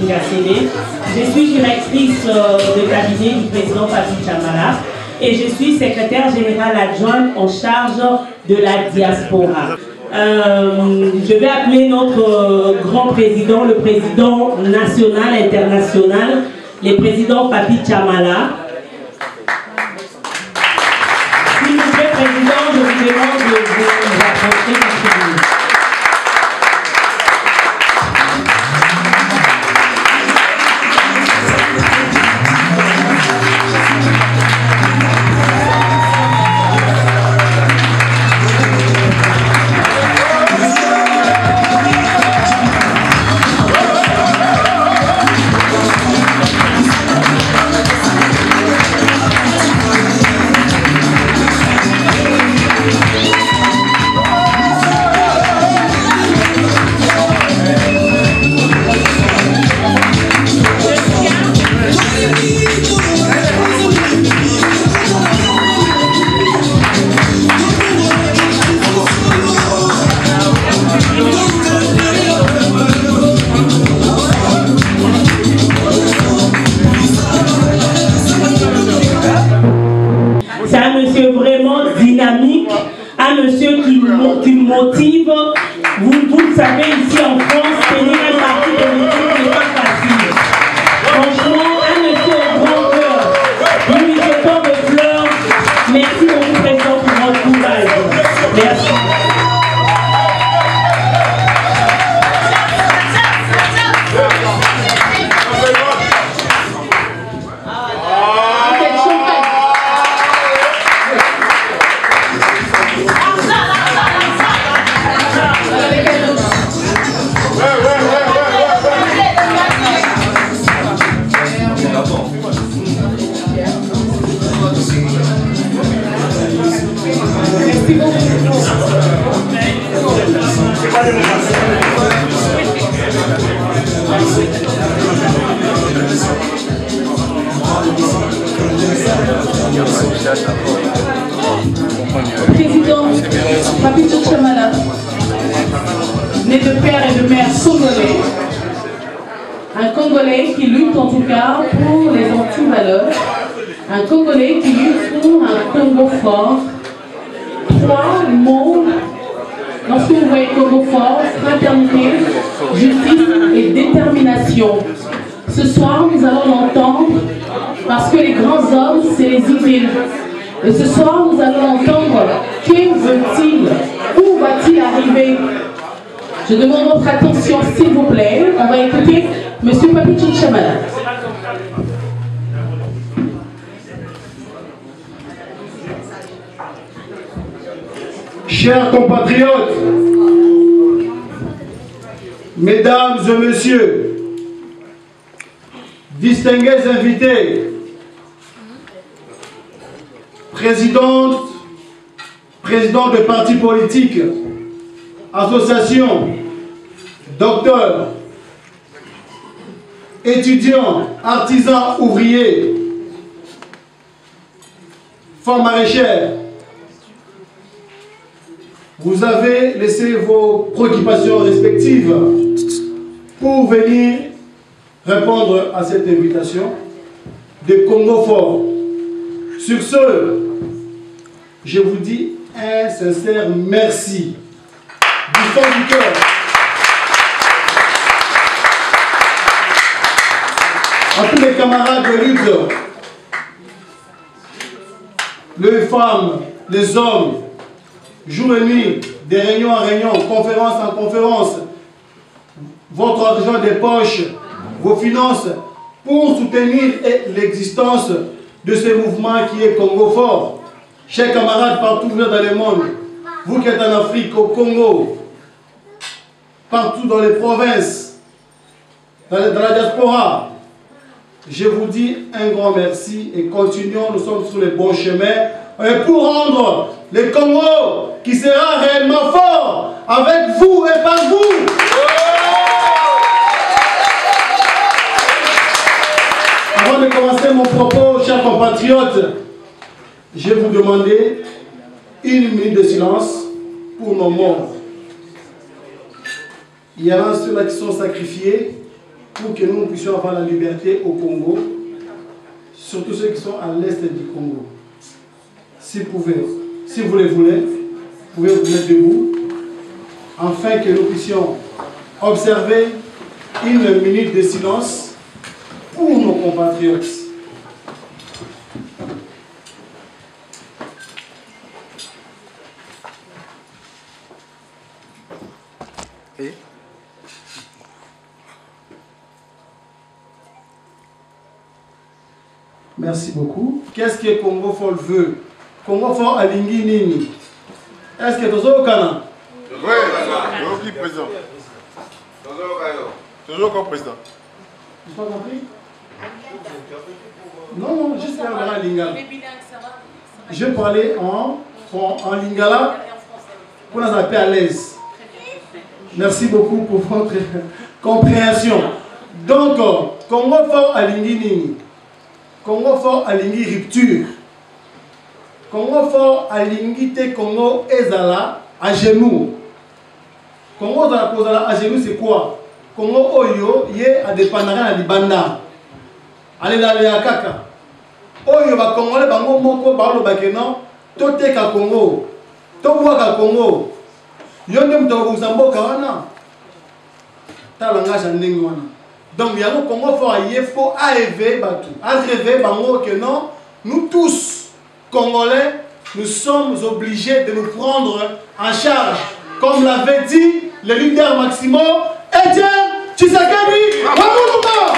Je suis directrice de cabinet du président Papi Chamala. Et je suis secrétaire générale adjointe en charge de la diaspora. Je vais appeler notre grand président, le président national, international, le président Papi Chamala. S'il vous plaît, président, je vous demande de vous rapprocher du tribune. nous motive. Vous le savez, ici en France, tenir un parti politique n'est pas facile. Franchement, un monsieur au grand cœur, nous lui jetons de fleurs. Merci beaucoup, Président, pour votre courage. Merci. Président Papi Chamala, né de père et de mère congolais, un Congolais qui lutte en tout cas pour les anti-valeurs, un Congolais qui lutte pour un Congo fort. Trois mots, lorsque vous voyez Congo fort: fraternité, justice et détermination. Ce soir, nous allons l'entendre parce que les grands hommes, c'est les idées. Et ce soir, nous allons entendre que veut-il, où va-t-il arriver. Je demande votre attention, s'il vous plaît. On va écouter M. Papi Chamala. Chers compatriotes, mesdames et messieurs, distingués invités, présidents de partis politiques, associations, docteurs, étudiants, artisans, ouvriers, femmes maraîchères, vous avez laissé vos préoccupations respectives pour venir répondre à cette invitation de Congo fort. Sur ce, je vous dis un sincère merci du fond du cœur à tous les camarades de lutte, les femmes, les hommes, jour et nuit, de réunion en réunion, conférence en conférence, votre argent des poches, vos finances, pour soutenir l'existence de ce mouvement qui est Congo fort. Chers camarades partout dans le monde, vous qui êtes en Afrique, au Congo, partout dans les provinces, dans la diaspora, je vous dis un grand merci et continuons, nous sommes sur le bon chemin pour rendre le Congo qui sera réellement fort avec vous et par vous. Avant de commencer mon propos, chers compatriotes, je vais vous demander une minute de silence pour nos morts. Il y en a ceux-là qui sont sacrifiés pour que nous puissions avoir la liberté au Congo, surtout ceux qui sont à l'est du Congo. Si vous le voulez, vous pouvez vous mettre debout, afin que nous puissions observer une minute de silence pour nos compatriotes. Merci beaucoup. Qu'est-ce que Congo Fort veut? Congo Fort a lingi nini? Est-ce que toujours au Ghana? Oui, président. Toujours comme président. Tu n'as pas compris? Non, juste un lingala. Je vais parler en lingala pour nous appeler à l'aise. Merci beaucoup pour votre compréhension. Donc, Congo Fort a lingi nini? Congo Fort a lingi rupture. Congo Fort a lingi te Congo ezala à genoux. Congo ezala à genoux, c'est quoi? Congo oyo ye a dépendant na libanda. Allez là les akaka. Oyo ba Congolais bango moko ba lo bakeno toteka Congo. tobwaka Congo yo nde moto akobusa mboka wana tala ngasa ndenge wana. Donc yango Congo fort aye fo aéveiller bato réveiller bango que non, nous tous Congolais nous sommes obligés de nous prendre en charge comme l'avait dit le leader Maximo Etienne Tshisekedi Wamoulouba.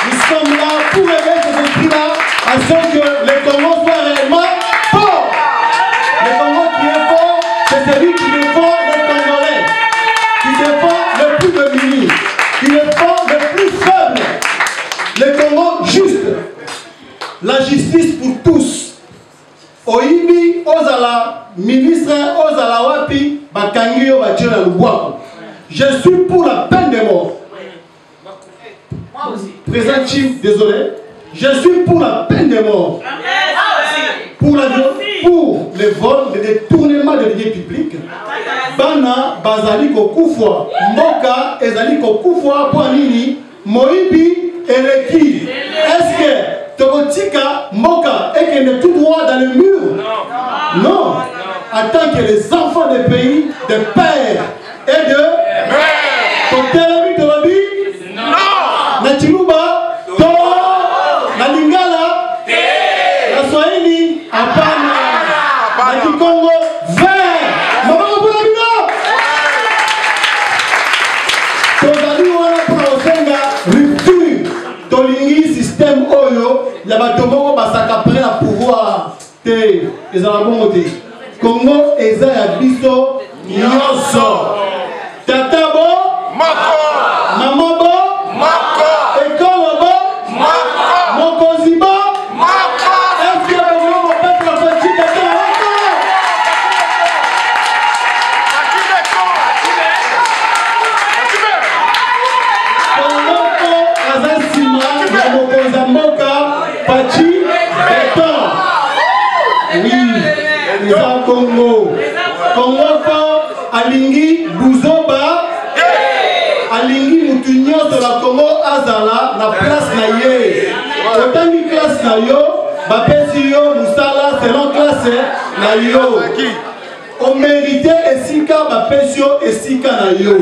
Nous sommes là pour réveiller ces esprits-là à ce que le Congo soit réellement fort. Le Congo qui est fort, c'est celui qui défend les Congolais, qui défend le plus démuni, qui défend le plus faible. Le Congo juste, la justice pour tous. Oyibi, Ozala, ministre, Ozala Wapi, Bakangio, Bachela Lubwako. Je suis pour la peine de mort. Président Chim, désolé. Je suis pour la peine de mort. Pour les vols, les détournements de liens publics. Bana, Bazali Kokufwa, Moka, Ezali Kokufwa, Poanini, Moibi, Eleki. Est-ce que Togotika, Moka, et qu'elle est tout droit dans le mur? Non. Attends que les enfants des pays, des pères et de Totelemi Tolobi, Nachiluba, To, Nalingala, la Swahili, Apana, Nakikongo, Vert, Maman Polamino. Tozali wana pour osenga rupture. Tolingi système Oyo, Yabatomoko basaka près la pouvoir. Te, ezalabongo te. Congo eza ya biso nyonso. Tata bo, Mako. Maman bo, Mako. Ekolo bo, Mako. Mokozi bo, Mako. Est-ce que vous pouvez mettre la petite tata? Kongo azasima ya mokoza mboka Pachi Beton. Oui, eza Congo. Congo fort alingi Buzoba. Alingi mutu nyonso la Congo azala na place na ye. Otangi classe na yo, bapesi yo musala selon classe na yo. O mérité esika bapesi yo esika na yo.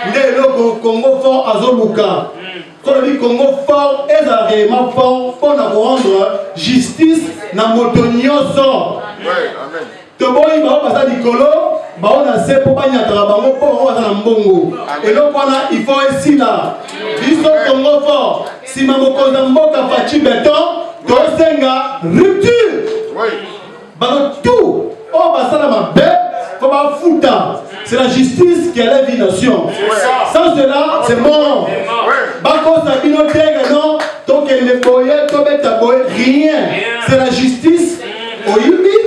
Nde eloko Congo fort azoluka. Quand on dit Congo fort, ils ont réellement fort pour nous rendre justice na moto nyonso. Toboyi ba ba sa dikolo, ba ona se po ba nyatara bango po ba na mbongo. Et donc il faut ici là. Biso Congo fort. Si ma mokoza mboka Pachi Beton, to senga rupture. Ba tout. Oh ba sala mabe, faut ba futa. C'est la justice qui élève une nation. Sans cela, c'est mort. Bako Sabino Tega, non, tant qu'elle n'est pas rien. C'est la justice. Oyibi,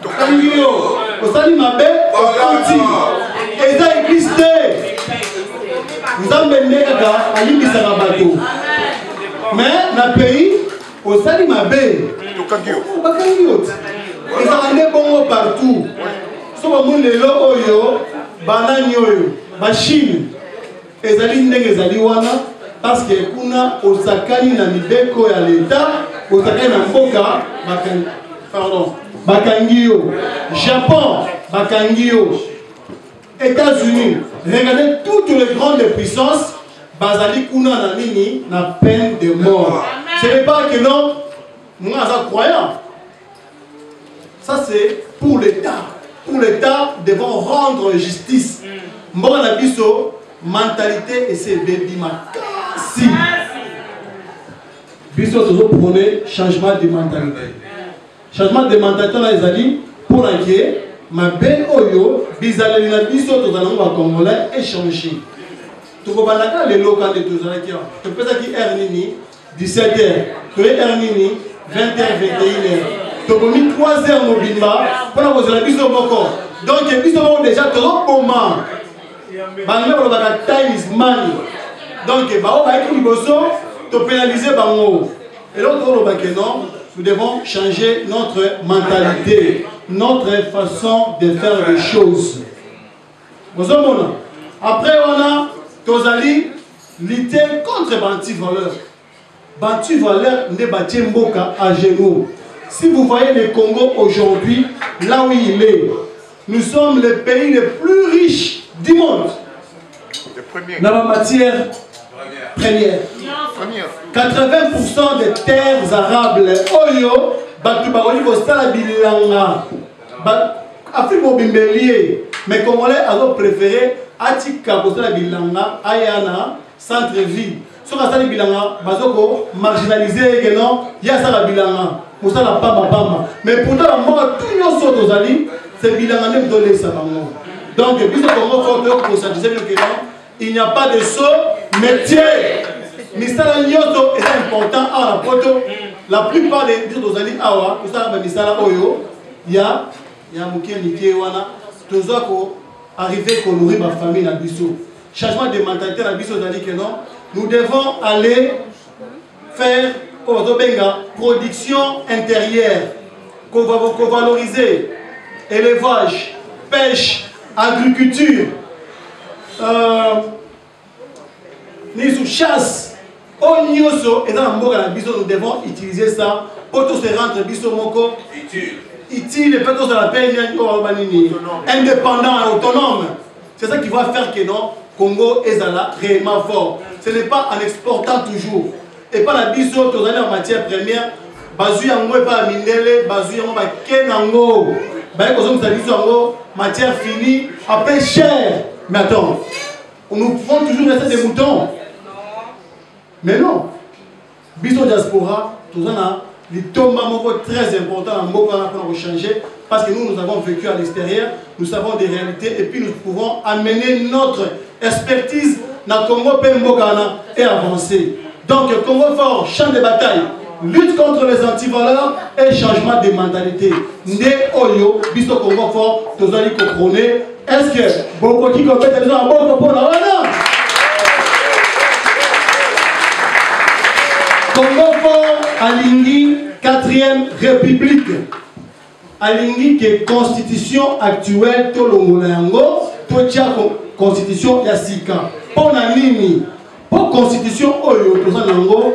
Tokangio, Osali Mabe, Okoti. Et ça existe. Vous emmenez à l'Ibis Sarabato. Mais dans le pays, Osali Mabe, Tokangio. Et ça en est bon partout. So ba monde lelo oyo banani oyo machine ezali ndenge ezali wana parce que kuna osakani na mibeko ya l'État osakani na mboka bakangio Japon bakangio États-Unis regardez toutes les grandes puissances bazali kuna na nini na peine de mort. Ce n'est pas que non moi ça croyant. Ça c'est pour l'État. Pour l'État, devons rendre justice. Mbona na biso mentalité et c'est baby makasi. Biso toujours prôner changement de mentalité. Changement de mentalité là ezali pour que ma belle oyo bizaleli na biso tozana ngwa congolais échanger. Tokobandaka le local de tozana ki. To pesa ki heure nini 17h, to heure nini 20h 21h. Donc, on a mis 3 heures mobimba pour la poser la biso boko. Donc, la biso boko déjà trop moment. Time is money. Donc, on pénaliser bango. Et l'autre, non, nous devons changer notre mentalité, notre façon de faire les choses. Après, on a Tozali lutter contre Banti Valeur. Banti Valeur n'est pas Mboka à genoux. Si vous voyez le Congo aujourd'hui, là où il est, nous sommes le pays le plus riche du monde. Dans la matière première. 80% des terres arables, Oyo, Batoubaroli, Bostala Bilanga, Afrique Bobimbelier, mais Congolais ont préféré Atika, Bostala Bilanga, Ayana, centre-ville. Ce qu'on a dit Bilanga, Bazoko, marginalisé, que non, il y a ça Bilanga, pour ça la Pama. Mais pourtant, la mort, tous nos autres aux alliés, c'est Bilanga même donné ça. Donc, puisque Congo faut pour ça, il n'y a pas de saut métier. Misala Nyoto est important à la photo. La plupart des autres alliés, Awa, pour ça, Misala Oyo, il y a Mouké Nike Wana, tous autres arriver qu'on nourrit ma famille dans le biseau. Changement de mentalité dans le biseau, c'est-à-dire que non. Nous devons aller faire production intérieure, qu'on va valoriser, élevage, pêche, agriculture, chasse. Nous devons utiliser ça pour tous se rendre utile et peut-être la paix indépendant et autonome. C'est ça qui va faire que non. Congo est réellement fort. Ce n'est pas en exportant toujours. Et pas la biso, tu en matière première, bazu yango et pas mindele, bazu yango ba kenango. Bah comme ça biso yango, matière finie, à peu cher. Mais attends, on nous prend toujours rester des moutons. Mais non. Biso diaspora, tout ça les tombes très importants en Moko pour changer parce que nous avons vécu à l'extérieur, nous savons des réalités et puis nous pouvons amener notre expertise dans le Congo et avancer. Donc Congo fort, champ de bataille, lutte contre les antivaleurs et changement de mentalité. Ndé Oyo, biso Congo fort, tous allez comprendre. Est-ce que beaucoup qui compètent besoin de beaucoup pour la Congo fort, Alingui, 4e République. Alingui qui est constitution actuelle, Tolongolango, Totia constitution Yassika. Pour la ligne, pour constitution Oyo, Tosanango,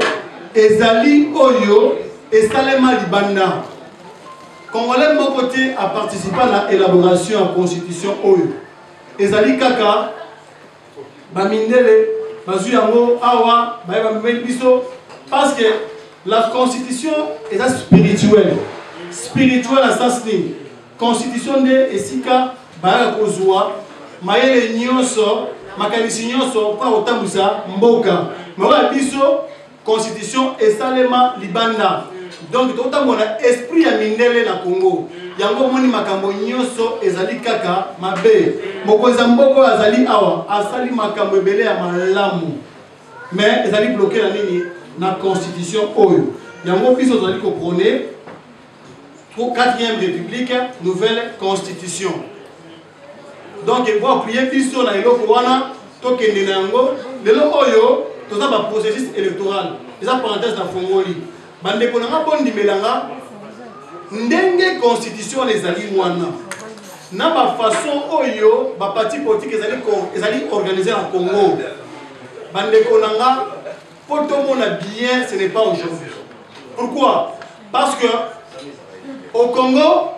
Ezali Oyo, et Salema Libanda. Congolais, mon côté, a participé à l'élaboration de la constitution Oyo. Ezali Kaka, Bamindele, Bazuyango, Awa, Baïbamibiso, parce que la constitution est spirituelle. Spirituelle à sens ligne. Constitution de Esika, Baïa Kozua, Maïle Nyonso, Makanisi Nyonso, pour Otambusa, Mboka. Mais on a constitution et Salema Libanda. Donc, tout le monde a esprit à Mindele na Congo. Yango moni makambo nyonso ezali kaka mabe. Mokoza mboko azali awa, asali makambo ebele ya malamu. Mais ezali bloqué la nini na constitution oyo. Yango biso ezali ko prôner pour 4e République, nouvelle constitution. Donc, il faut appuyer biso na eloko wana tokende na yango. Lelo oyo toza ba processus électoral. Eza parenthèse na fongoli. Bande konanga bondi melanga ndenge constitution ezali wana. Na ba façon oyo ba parti politique ezali organisé en Congo. Bande konanga poto mona bien, ce n'est pas aujourd'hui. Pourquoi? Parce que au Congo,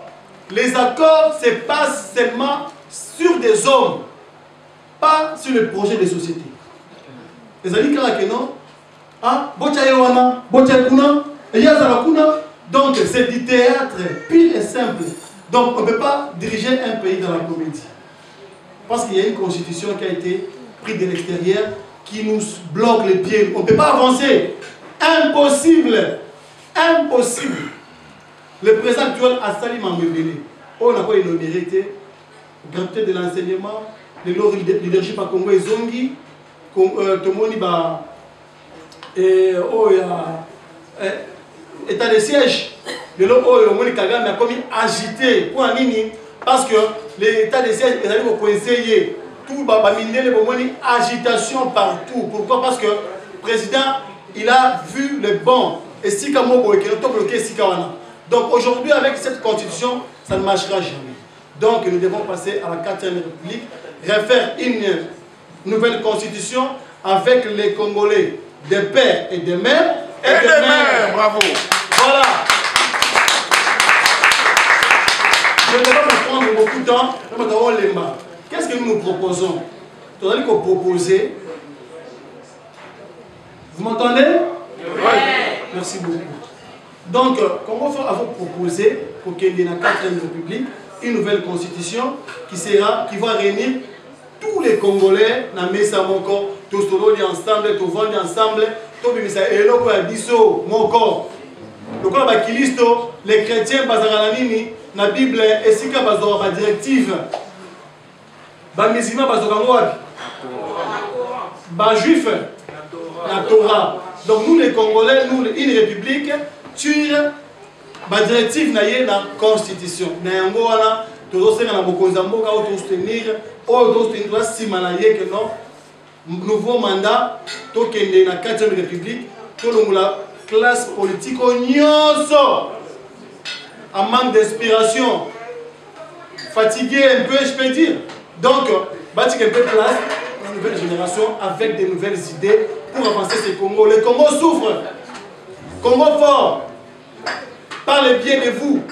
les accords se passent seulement sur des hommes, pas sur le projet de société. Ezali kala non? Ah, bocha yewana, bocha kuna, et yazala kuna. Donc c'est du théâtre pur et simple. Donc on ne peut pas diriger un pays dans la comédie. Parce qu'il y a une constitution qui a été prise de l'extérieur qui nous bloque les pieds. On ne peut pas avancer. Impossible. Impossible. Le président actuel a sali Mambébélé. On n'a pas une mérité. Gratuité de l'enseignement, le leadership à Congo et Zongi, Tomoni ba état de siège. Le Moni Kagame a commis agité pour un nini parce que l'état de siège est allé au conseiller. Tout va miner le Moni agitation partout. Pourquoi? Parce que le président il a vu le bon et si Kamobo qui est bloqué Sikawana. Donc aujourd'hui avec cette constitution ça ne marchera jamais. Donc nous devons passer à la 4e République, refaire une nouvelle constitution avec les Congolais, des pères et des mères. Et des mères, bravo. Voilà. Je ne vais pas me prendre beaucoup de temps. Qu'est-ce que nous proposons? Nous allons proposer. Vous m'entendez? Oui. Merci beaucoup. Donc, Congo Fort a proposé pour qu'il y ait la 4e République une nouvelle constitution qui va réunir tous les Congolais dans Mesa Moko, tous ensemble, tous vendent ensemble, tous les les chrétiens bazaranini na Bible et si ka bazo ba directive ba musulmans bazo kangoaki ba juif la Torah. Donc nous les Congolais, nous une république tire ba directive na ye na constitution na yango wana tozosenga na bokonza mboka o to soutenir sima na ye que non nouveau mandat to kende na 4e république to longola classe politique nyonso en manque d'inspiration, fatigué un peu, je peux dire. Donc, bâtir un peu place pour une nouvelle génération avec de nouvelles idées pour avancer ce Congo. Le Congo souffre. Congo Fort, parlez bien de vous.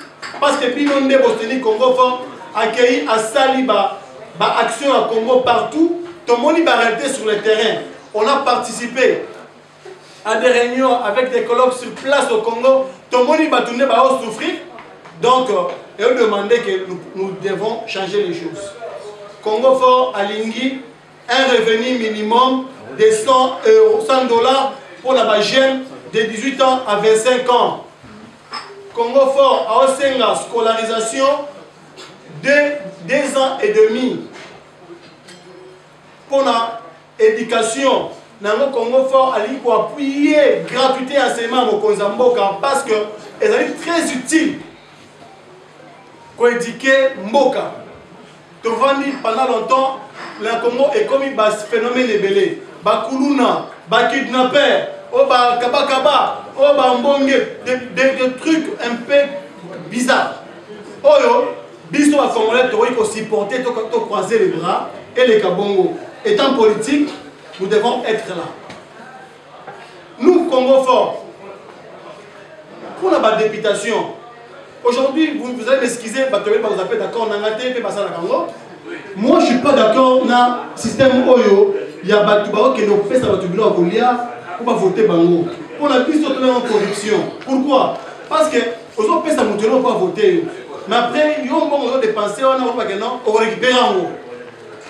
Parce que Pinonde Bostoni, Congo Fort, accueilli à Saliba, action à Congo partout. Tout le monde est arrêté sur le terrain. On a participé à des réunions avec des colloques sur place au Congo. Tout le monde est souffrir. Donc, ils demandaient que nous devons changer les choses. Congo Fort a Lingui, un revenu minimum de 100 $, pour la jeune de 18 ans à 25 ans. Congo Fort a aussi une scolarisation de 2 ans et demi. Pour l'éducation, Congo Fort a appuyé gratuité à ces membres au Mboka parce que elles sont très utiles. Pour éduquer Mboka. Pendant longtemps, le Congo est comme un phénomène ébélé. Bakuluna, bakidnapper, kabakaba, mbonge, des trucs un peu bizarres. Oyo, biso à Congolais, il faut supporter, croiser les bras et les kabongo. Étant politique, nous devons être là. Nous, Congo Fort, pour la députation, aujourd'hui, vous allez m'excuser, vous appelez d'accord, moi je ne suis pas d'accord dans le système Oyo, il y a des gens qui ont fait ça pour voter Bango. Pour la plus en corruption. Pourquoi? Parce que les gens qui ont fait ça pour voter. Mais après, ils ont dépensé, on récupère.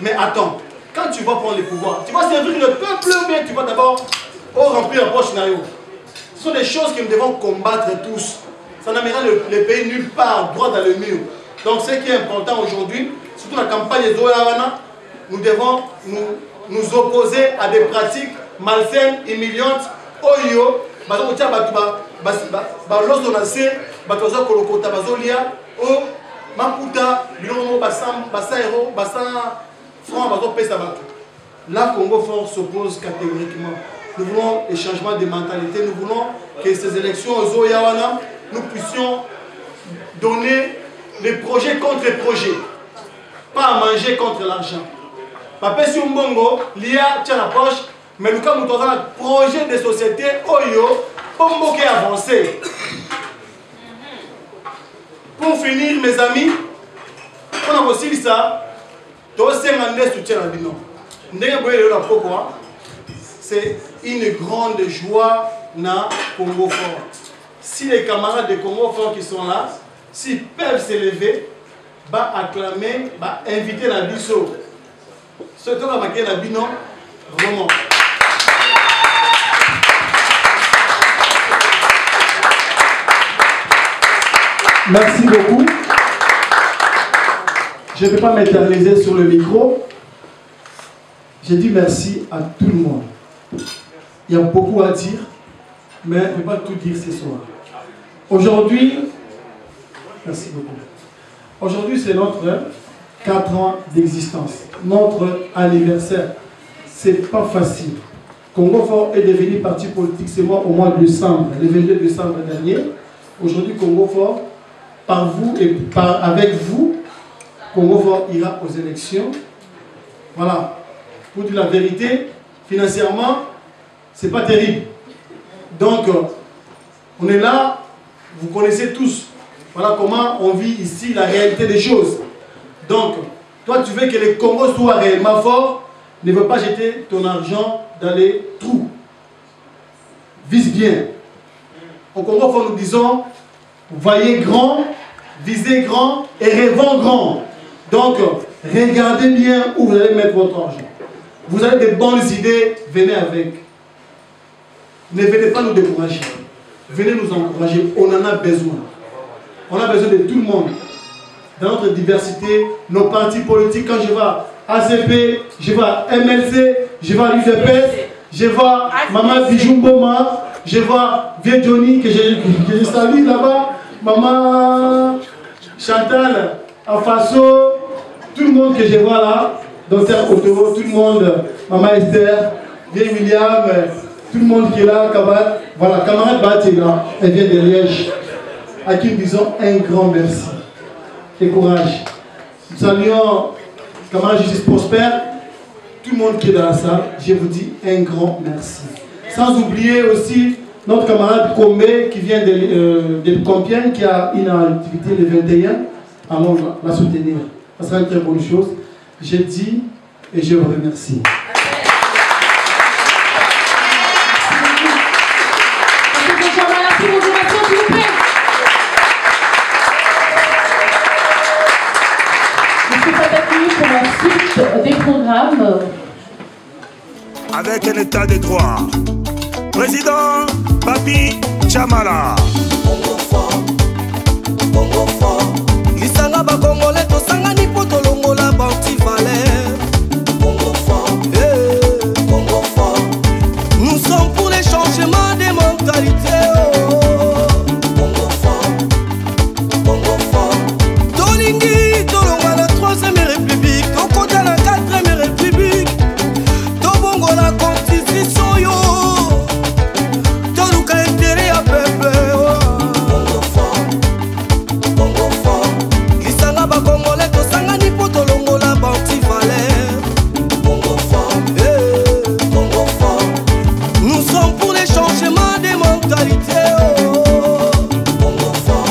Mais attends, quand tu vas prendre le pouvoir, tu vas servir le peuple ou bien tu vas d'abord remplir la poche. Ce sont des choses que nous devons combattre tous. Ça n'amènera le pays nulle part, droit dans le mur. Donc ce qui est important aujourd'hui, surtout la campagne de Zoyawana, nous devons nous opposer à des pratiques malsaines, humiliantes. Oyo, là, Congo Fort s'oppose catégoriquement. Nous voulons les changements de mentalité, nous voulons que ces élections aux Zoyawana, nous puissions donner les projets contre les projets. Pas à manger contre l'argent. Papa si Mbongo, l'IA tient la poche, mais nous avons un projet de société Oyo, Pombo qui a avancé. Pour finir, mes amis, on a aussi dit ça, c'est une grande joie dans Congo Fort. Si les camarades de Congo Fort qui sont là, s'ils peuvent s'élever, va acclamer, va inviter la biso. Ce qui va marquer la bino, vraiment. Merci beaucoup. Je ne vais pas m'éterniser sur le micro. Je dis merci à tout le monde. Il y a beaucoup à dire, mais je ne vais pas tout dire ce soir. Aujourd'hui, merci beaucoup. Aujourd'hui, c'est notre 4 ans d'existence, notre anniversaire. C'est pas facile. Congo Fort est devenu parti politique, c'est moi, au mois de décembre, le 22 décembre dernier. Aujourd'hui, Congo Fort, par vous et avec vous, Congo Fort ira aux élections. Voilà. Pour dire la vérité, financièrement, c'est pas terrible. Donc, on est là, vous connaissez tous Voilà comment on vit ici la réalité des choses. Donc, toi tu veux que le Congo soit réellement fort, ne veux pas jeter ton argent dans les trous. Vise bien. Au Congo fort, nous disons, voyez grand, visez grand et rêvons grand. Donc, regardez bien où vous allez mettre votre argent. Vous avez des bonnes idées, venez avec. Ne venez pas nous décourager. Venez nous encourager. On en a besoin. On a besoin de tout le monde. Dans notre diversité, nos partis politiques, quand je vais à ACP, je vais à MLC, je vais à l'UDPS, je vais à Maman Bijumboma, je vais à Vieux Johnny, que je salue là-bas, Maman Chantal, à Faso, tout le monde que je vois là, Docteur Otto, tout le monde, Maman Esther, Vieux William, tout le monde qui est là, Kabat, voilà, camarade Batina, elle vient de Liège, à qui nous disons un grand merci et courage. Nous saluons camarade Justice Prospère, tout le monde qui est dans la salle, je vous dis un grand merci. Sans oublier aussi notre camarade Kombe qui vient de Compiègne, qui a une activité le 21, allons la soutenir. Ça sera une très bonne chose. Je dis et je vous remercie. Pour la suite des programmes. Avec un état de droit. Président Papi Chamala. Bongo fort. Lisanga ba Congolais to sangani poto longola banti valeur. Bongo fort. Nous sommes pour les changements des mentalités. Bongo fort. Tolingi tolonga la 3e république, tokota la 4e république. Tobongo la constitution yo. Toluka intérêt à peuple. Bongo fort. Lisanga ba Congolais to sangani poto longola banti valeur. Bongo fort. Nous sommes pour les changements des mentalités. Bongo fort.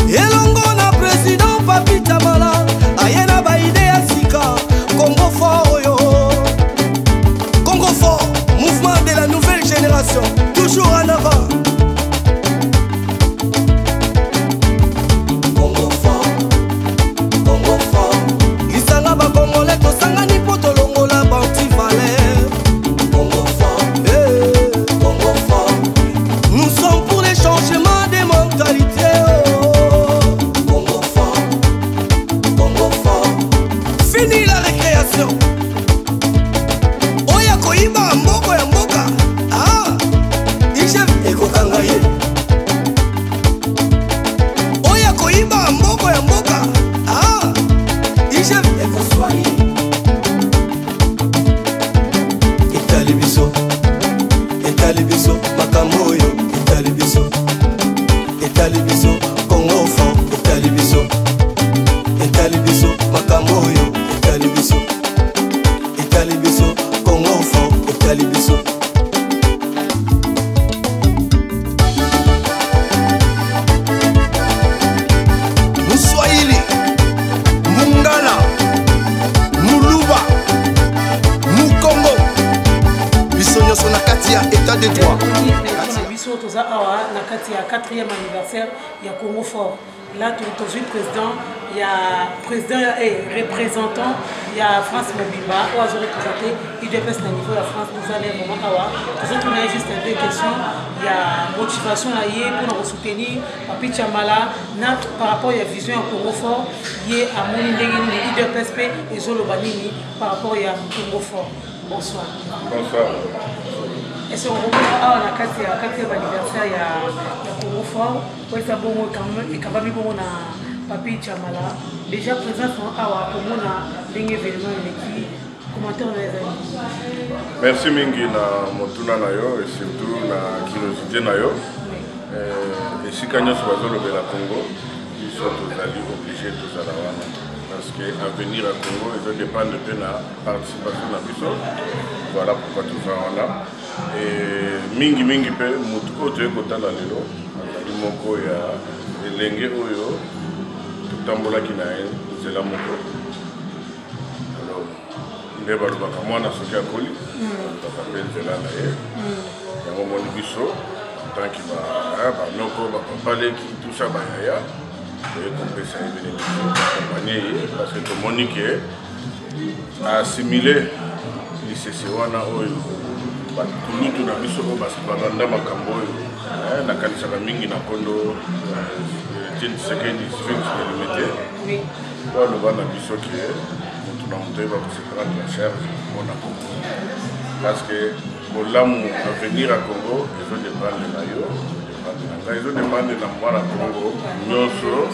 Elongo na président Papi Chamala, ayena ba idée ya sika. Congo fort yo. Congo fort, mouvement de la nouvelle génération, toujours en avant. Congo fort. Lisanga ba Congolais to sangani poto longola banti valeur. Congo fort. Nous sommes pour les changements des mentalités. Congo fort. Fini la récréation. Oya koyiba mboko ya mboka. Ichef ekokanga ye. Oya koyiba mboko ya mboka. Ichef ekoswani. Etali biso makambo oyo. Etali biso Congo fort. Etali biso makambo oyo. Etali biso Congo fort. Etali biso. Muswahili, Mungala, Muluba, Mukongo. Biso nyonso na kati ya état de droit. Biso toza awa na kati ya 4e anniversaire ya Congo fort. Là tout le président, il y a président et représentant, il y a France Mobimba, où a représenté UDPS au niveau de la France, nous allons vraiment awa. Nous avons juste deux questions. Il y a motivation à y pour nous soutenir. Papi Chamala, par rapport à la vision à Congo fort, il y a à mon UDPS et Zolo Banini par rapport à Congo fort. Bonsoir. Bonsoir. Est-ce qu'on reprend la 4e anniversaire à Congo fort? Oui, c'est bon, quand même, et quand même, on a Papi Chamala. Déjà présent à Congo, on a des événements qui commentaires les amis. Merci Mingi na Motuna Nayo et surtout na curiosité Nayo. Et si Kanya Soazo le Bela Congo, ils sont obligés de Zalawana. Parce qu'à venir à Congo, ils dépendent de la participation à Bissau. Voilà pourquoi tout ça on a. Et Mingi pe mutu ote kota la lelo. moko ya elenge oyo totambolaki na ye nzela moko. Alors nde balobaka mwana soki akoli balobaka mpe nzela na ye yango moni biso tanki banoko bapapaleki tusa bayaya toye kopesa ye bénédiction akompagne ye parce que tomoni ke aassimile lisese wana oyo bakulutu na biso oyo balanda makambo oyo nakanisaka mingi na kondo Etienne Tshisekedi Sphinx Delimité po aloba na biso ke motu na moto oyeba kose prendre la charge mpona Congo parce que bolamu avenir ya Congo ezodépendre na yo ezodépendre na ngai ezodépendre na mwana Congo nyonso.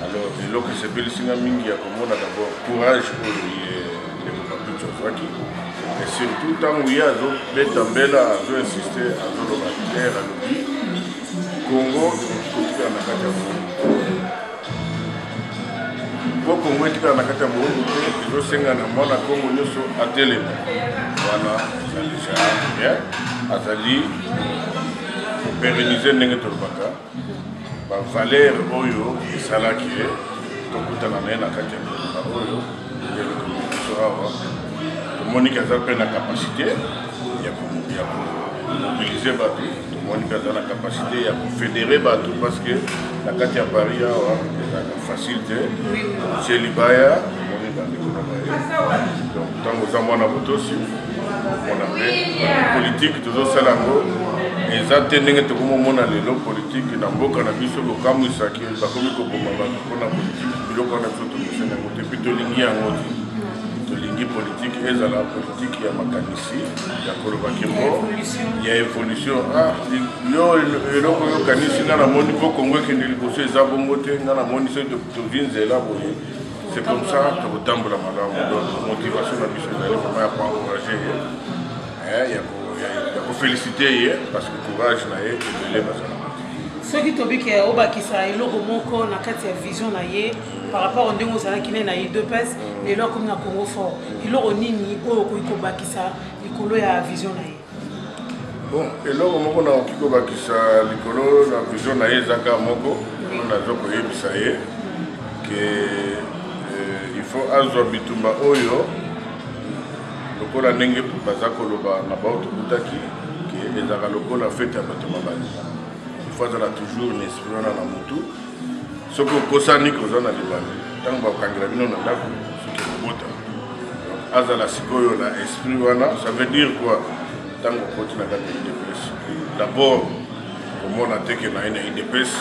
Alors eloko esepelisinga mingi ya komona d'abord courage oyo ye ndeko Papicho azwaki et surtout ntango ye azobeta mbela azoinsiste azoloba claire alobi Congo kotikala na kati ya Burundi po Congo etikala na kati ya Burundi te ezosenga na mwana Congo nyonso atelema wana eza deja bien azali kopérennize ndenge tolobaka bavaleur oyo esalaki ye tokutana na ye na kati ya mboka oyo eloko awa tomoniki aza mpe na kapasité ya komobilize bato tomoniki aza na kapasité ya kofédéré bato parce que na kati ya Paris awa ezalaka facile te tie libaya omoni bandeko na baye donc ntango oza mwana botosi omona mpe politike tozosala yango eza te ndenge tokomomona lelo politike na mboka na biso kokamwisaki bakomi koboma bato mpona politike biloko wana biso tokosenga yango te mpe tolingi yango te tolingi politike ezala politike ya makanisi ya kolobaki mo ya évolution yo eloko yokanisi nga namoni po Kongo ekende liboso eza bongo te nga namoni soki tozwi nzela boye c'est comme ça tokotambola malamu donc motivation na biso ezali vraimen ya koencourage ye ya kofélicité ye parce que courage na ye ebele bazala soki tobiki obakisa eloko moko na kati ya vision na ye par rapport ndenge ozalaki ne na ye deux pes lelo akomi na Congo fort eloko nini oyo okoki kobakisa likolo ya vision na ye? Bon, eloko moko nakoki kobakisa likolo na vision na ye ezaka moko nazo koyebisa ye ke il faut azwa bitumba oyo lokola ndenge baza koloba na bao tokutaki ke ezaka lokola fete ya bato mabali il faut azala toujours na esprit wana na motu soki okosani koza na libanda ntango bakokangela bino na ndako soki ekobota azala sikoyo na esprit wana ça veut dire quoi ntango okoti na kati ya UDPS d'abord komona teke na ye na UDPS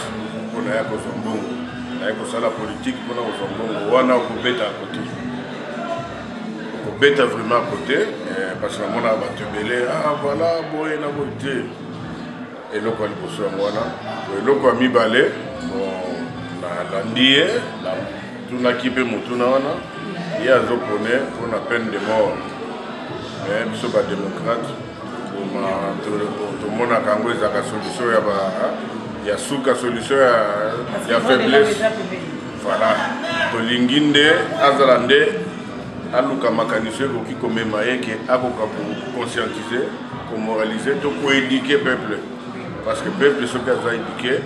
mpona ya kozwa mbongo na ye kosala politike mpona kozwa mbongo wana okobeta à côté okobeta vraiment à côté parce que namona bato ebele voilà boye na boye te eloko ya liboso yango wana eloko ya mibale nalandi ye tunaki mpe motuna wana ye azopone mpona peine de mort biso badémocrate tomonaka yango ezaka solution ya suka solution ya faiblesse voilà tolingi nde azala nde aluka makanisi ekoki komema ye ke akoka conscientiser komoraliser to koéduke peuple parce que peuple soki aza éduke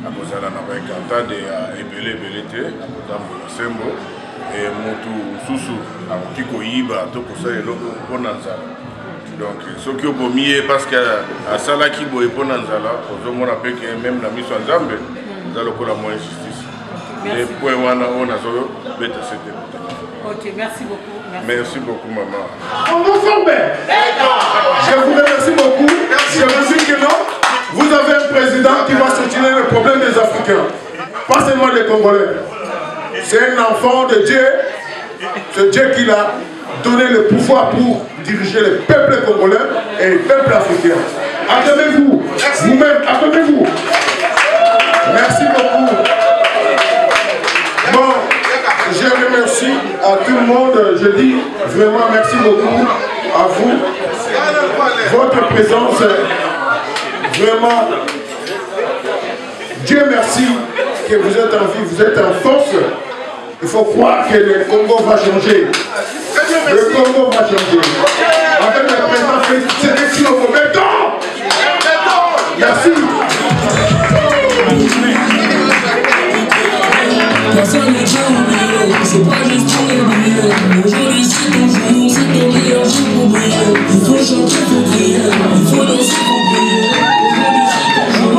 akozala na baekantade ya ebele te akotambola sembo motu mosusu akoki koyiba to kosala eloko mpona nzala donc soki obomi ye parce que asalaki boye mpona nzala ozomona mpe ke meme na miso ya nzambe eza lokola mwa injustice e point wana oyo nazobeta sete. Ok, merci beaucoup. Merci beaucoup, maman. Je vous remercie beaucoup. Je vous dis que non, vous avez un président qui va soutenir le problème des Africains, pas seulement des Congolais. C'est un enfant de Dieu, c'est Dieu qui l'a donné le pouvoir pour diriger le peuple congolais et le peuple africain. Acclamez-vous, vous-même, acclamez-vous. Merci beaucoup. Bon, je remercie à tout le monde, je dis vraiment merci beaucoup à vous. Votre présence, vraiment, Dieu merci que vous êtes en vie, vous êtes en force. Il faut croire que le Congo va changer. Le Congo va changer. Avec le président Félix Tshisekedi Tshilombo. Merci. Personne n'est déjà oublié, c'est pas juste pour les billets. Aujourd'hui c'est ton jour, c'est ton meilleur jour pour briller. Il faut chanter, faut crier, il faut danser, faut prier. Aujourd'hui c'est ton jour,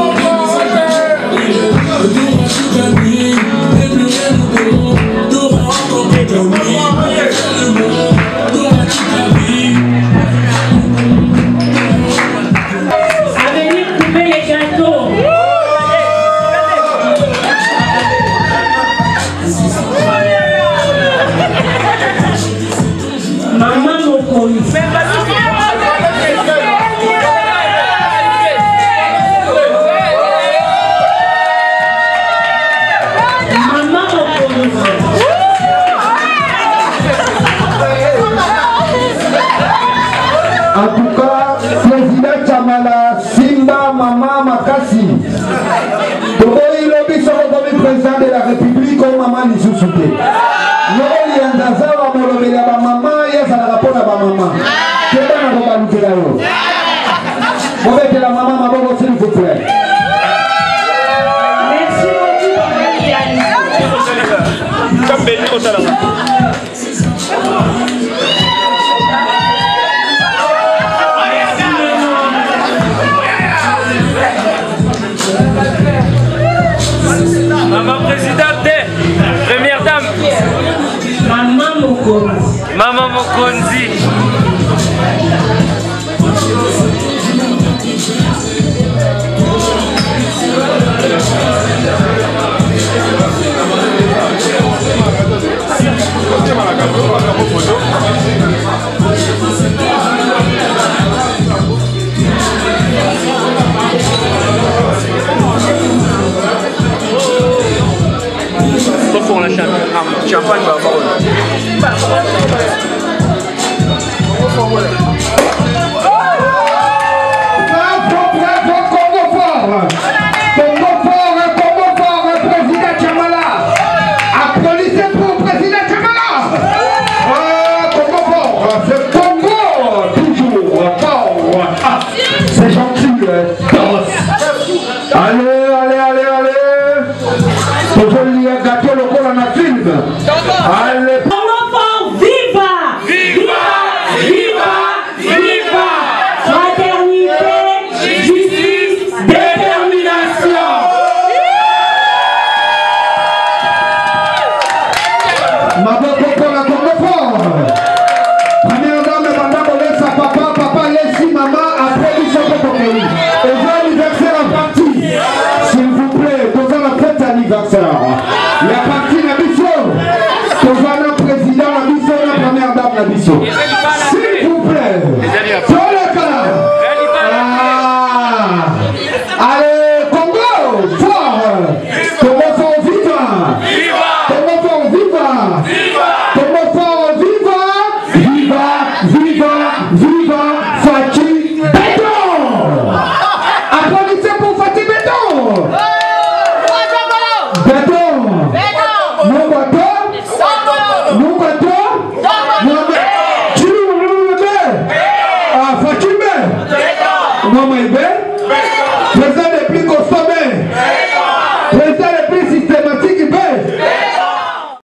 le tour à toute la nuit, et plus rien ne demande. T'auras encore tes amis, le monde, t'auras toute la vie. À venir couper les gâteaux. Maman Mokoli. En tout cas, président Chamala, Simba, Maman Makasi. Toboyi lobi soko comme président de la République comme Maman Lissousouté. Yoli Yandaza wa molobela ba maman, yesa na rapona ba maman. Keba na kobalukela yo. Mobete la maman maboko s'il vous plaît. Merci beaucoup, Maman présidente, première dame. Maman Mokonzi. Maman Mokonzi. Pour la champagne, président Chamala. Applaudissez pour président Chamala. Congo fort, c'est Congo, toujours fort. C'est gentil, allez. Toujours il y a gâteau le corps en film. Allez. Congo fort, viva! Viva! Fraternité, justice, détermination. Maboko pour la Congo fort. Première dame, madame, laisse à papa, laisse maman, après il s'en peut pour lui. Et j'ai l'anniversaire en partie. S'il vous plaît, posez la fête anniversaire. La partie la mission. Posez le président la mission, la première dame la mission. S'il vous plaît. Sur le cas. Allez, Congo fort. Congo fort vivant. Congo fort vivant. Congo fort viva. Fatih Béton. Applaudissez pour Fatih Béton. Président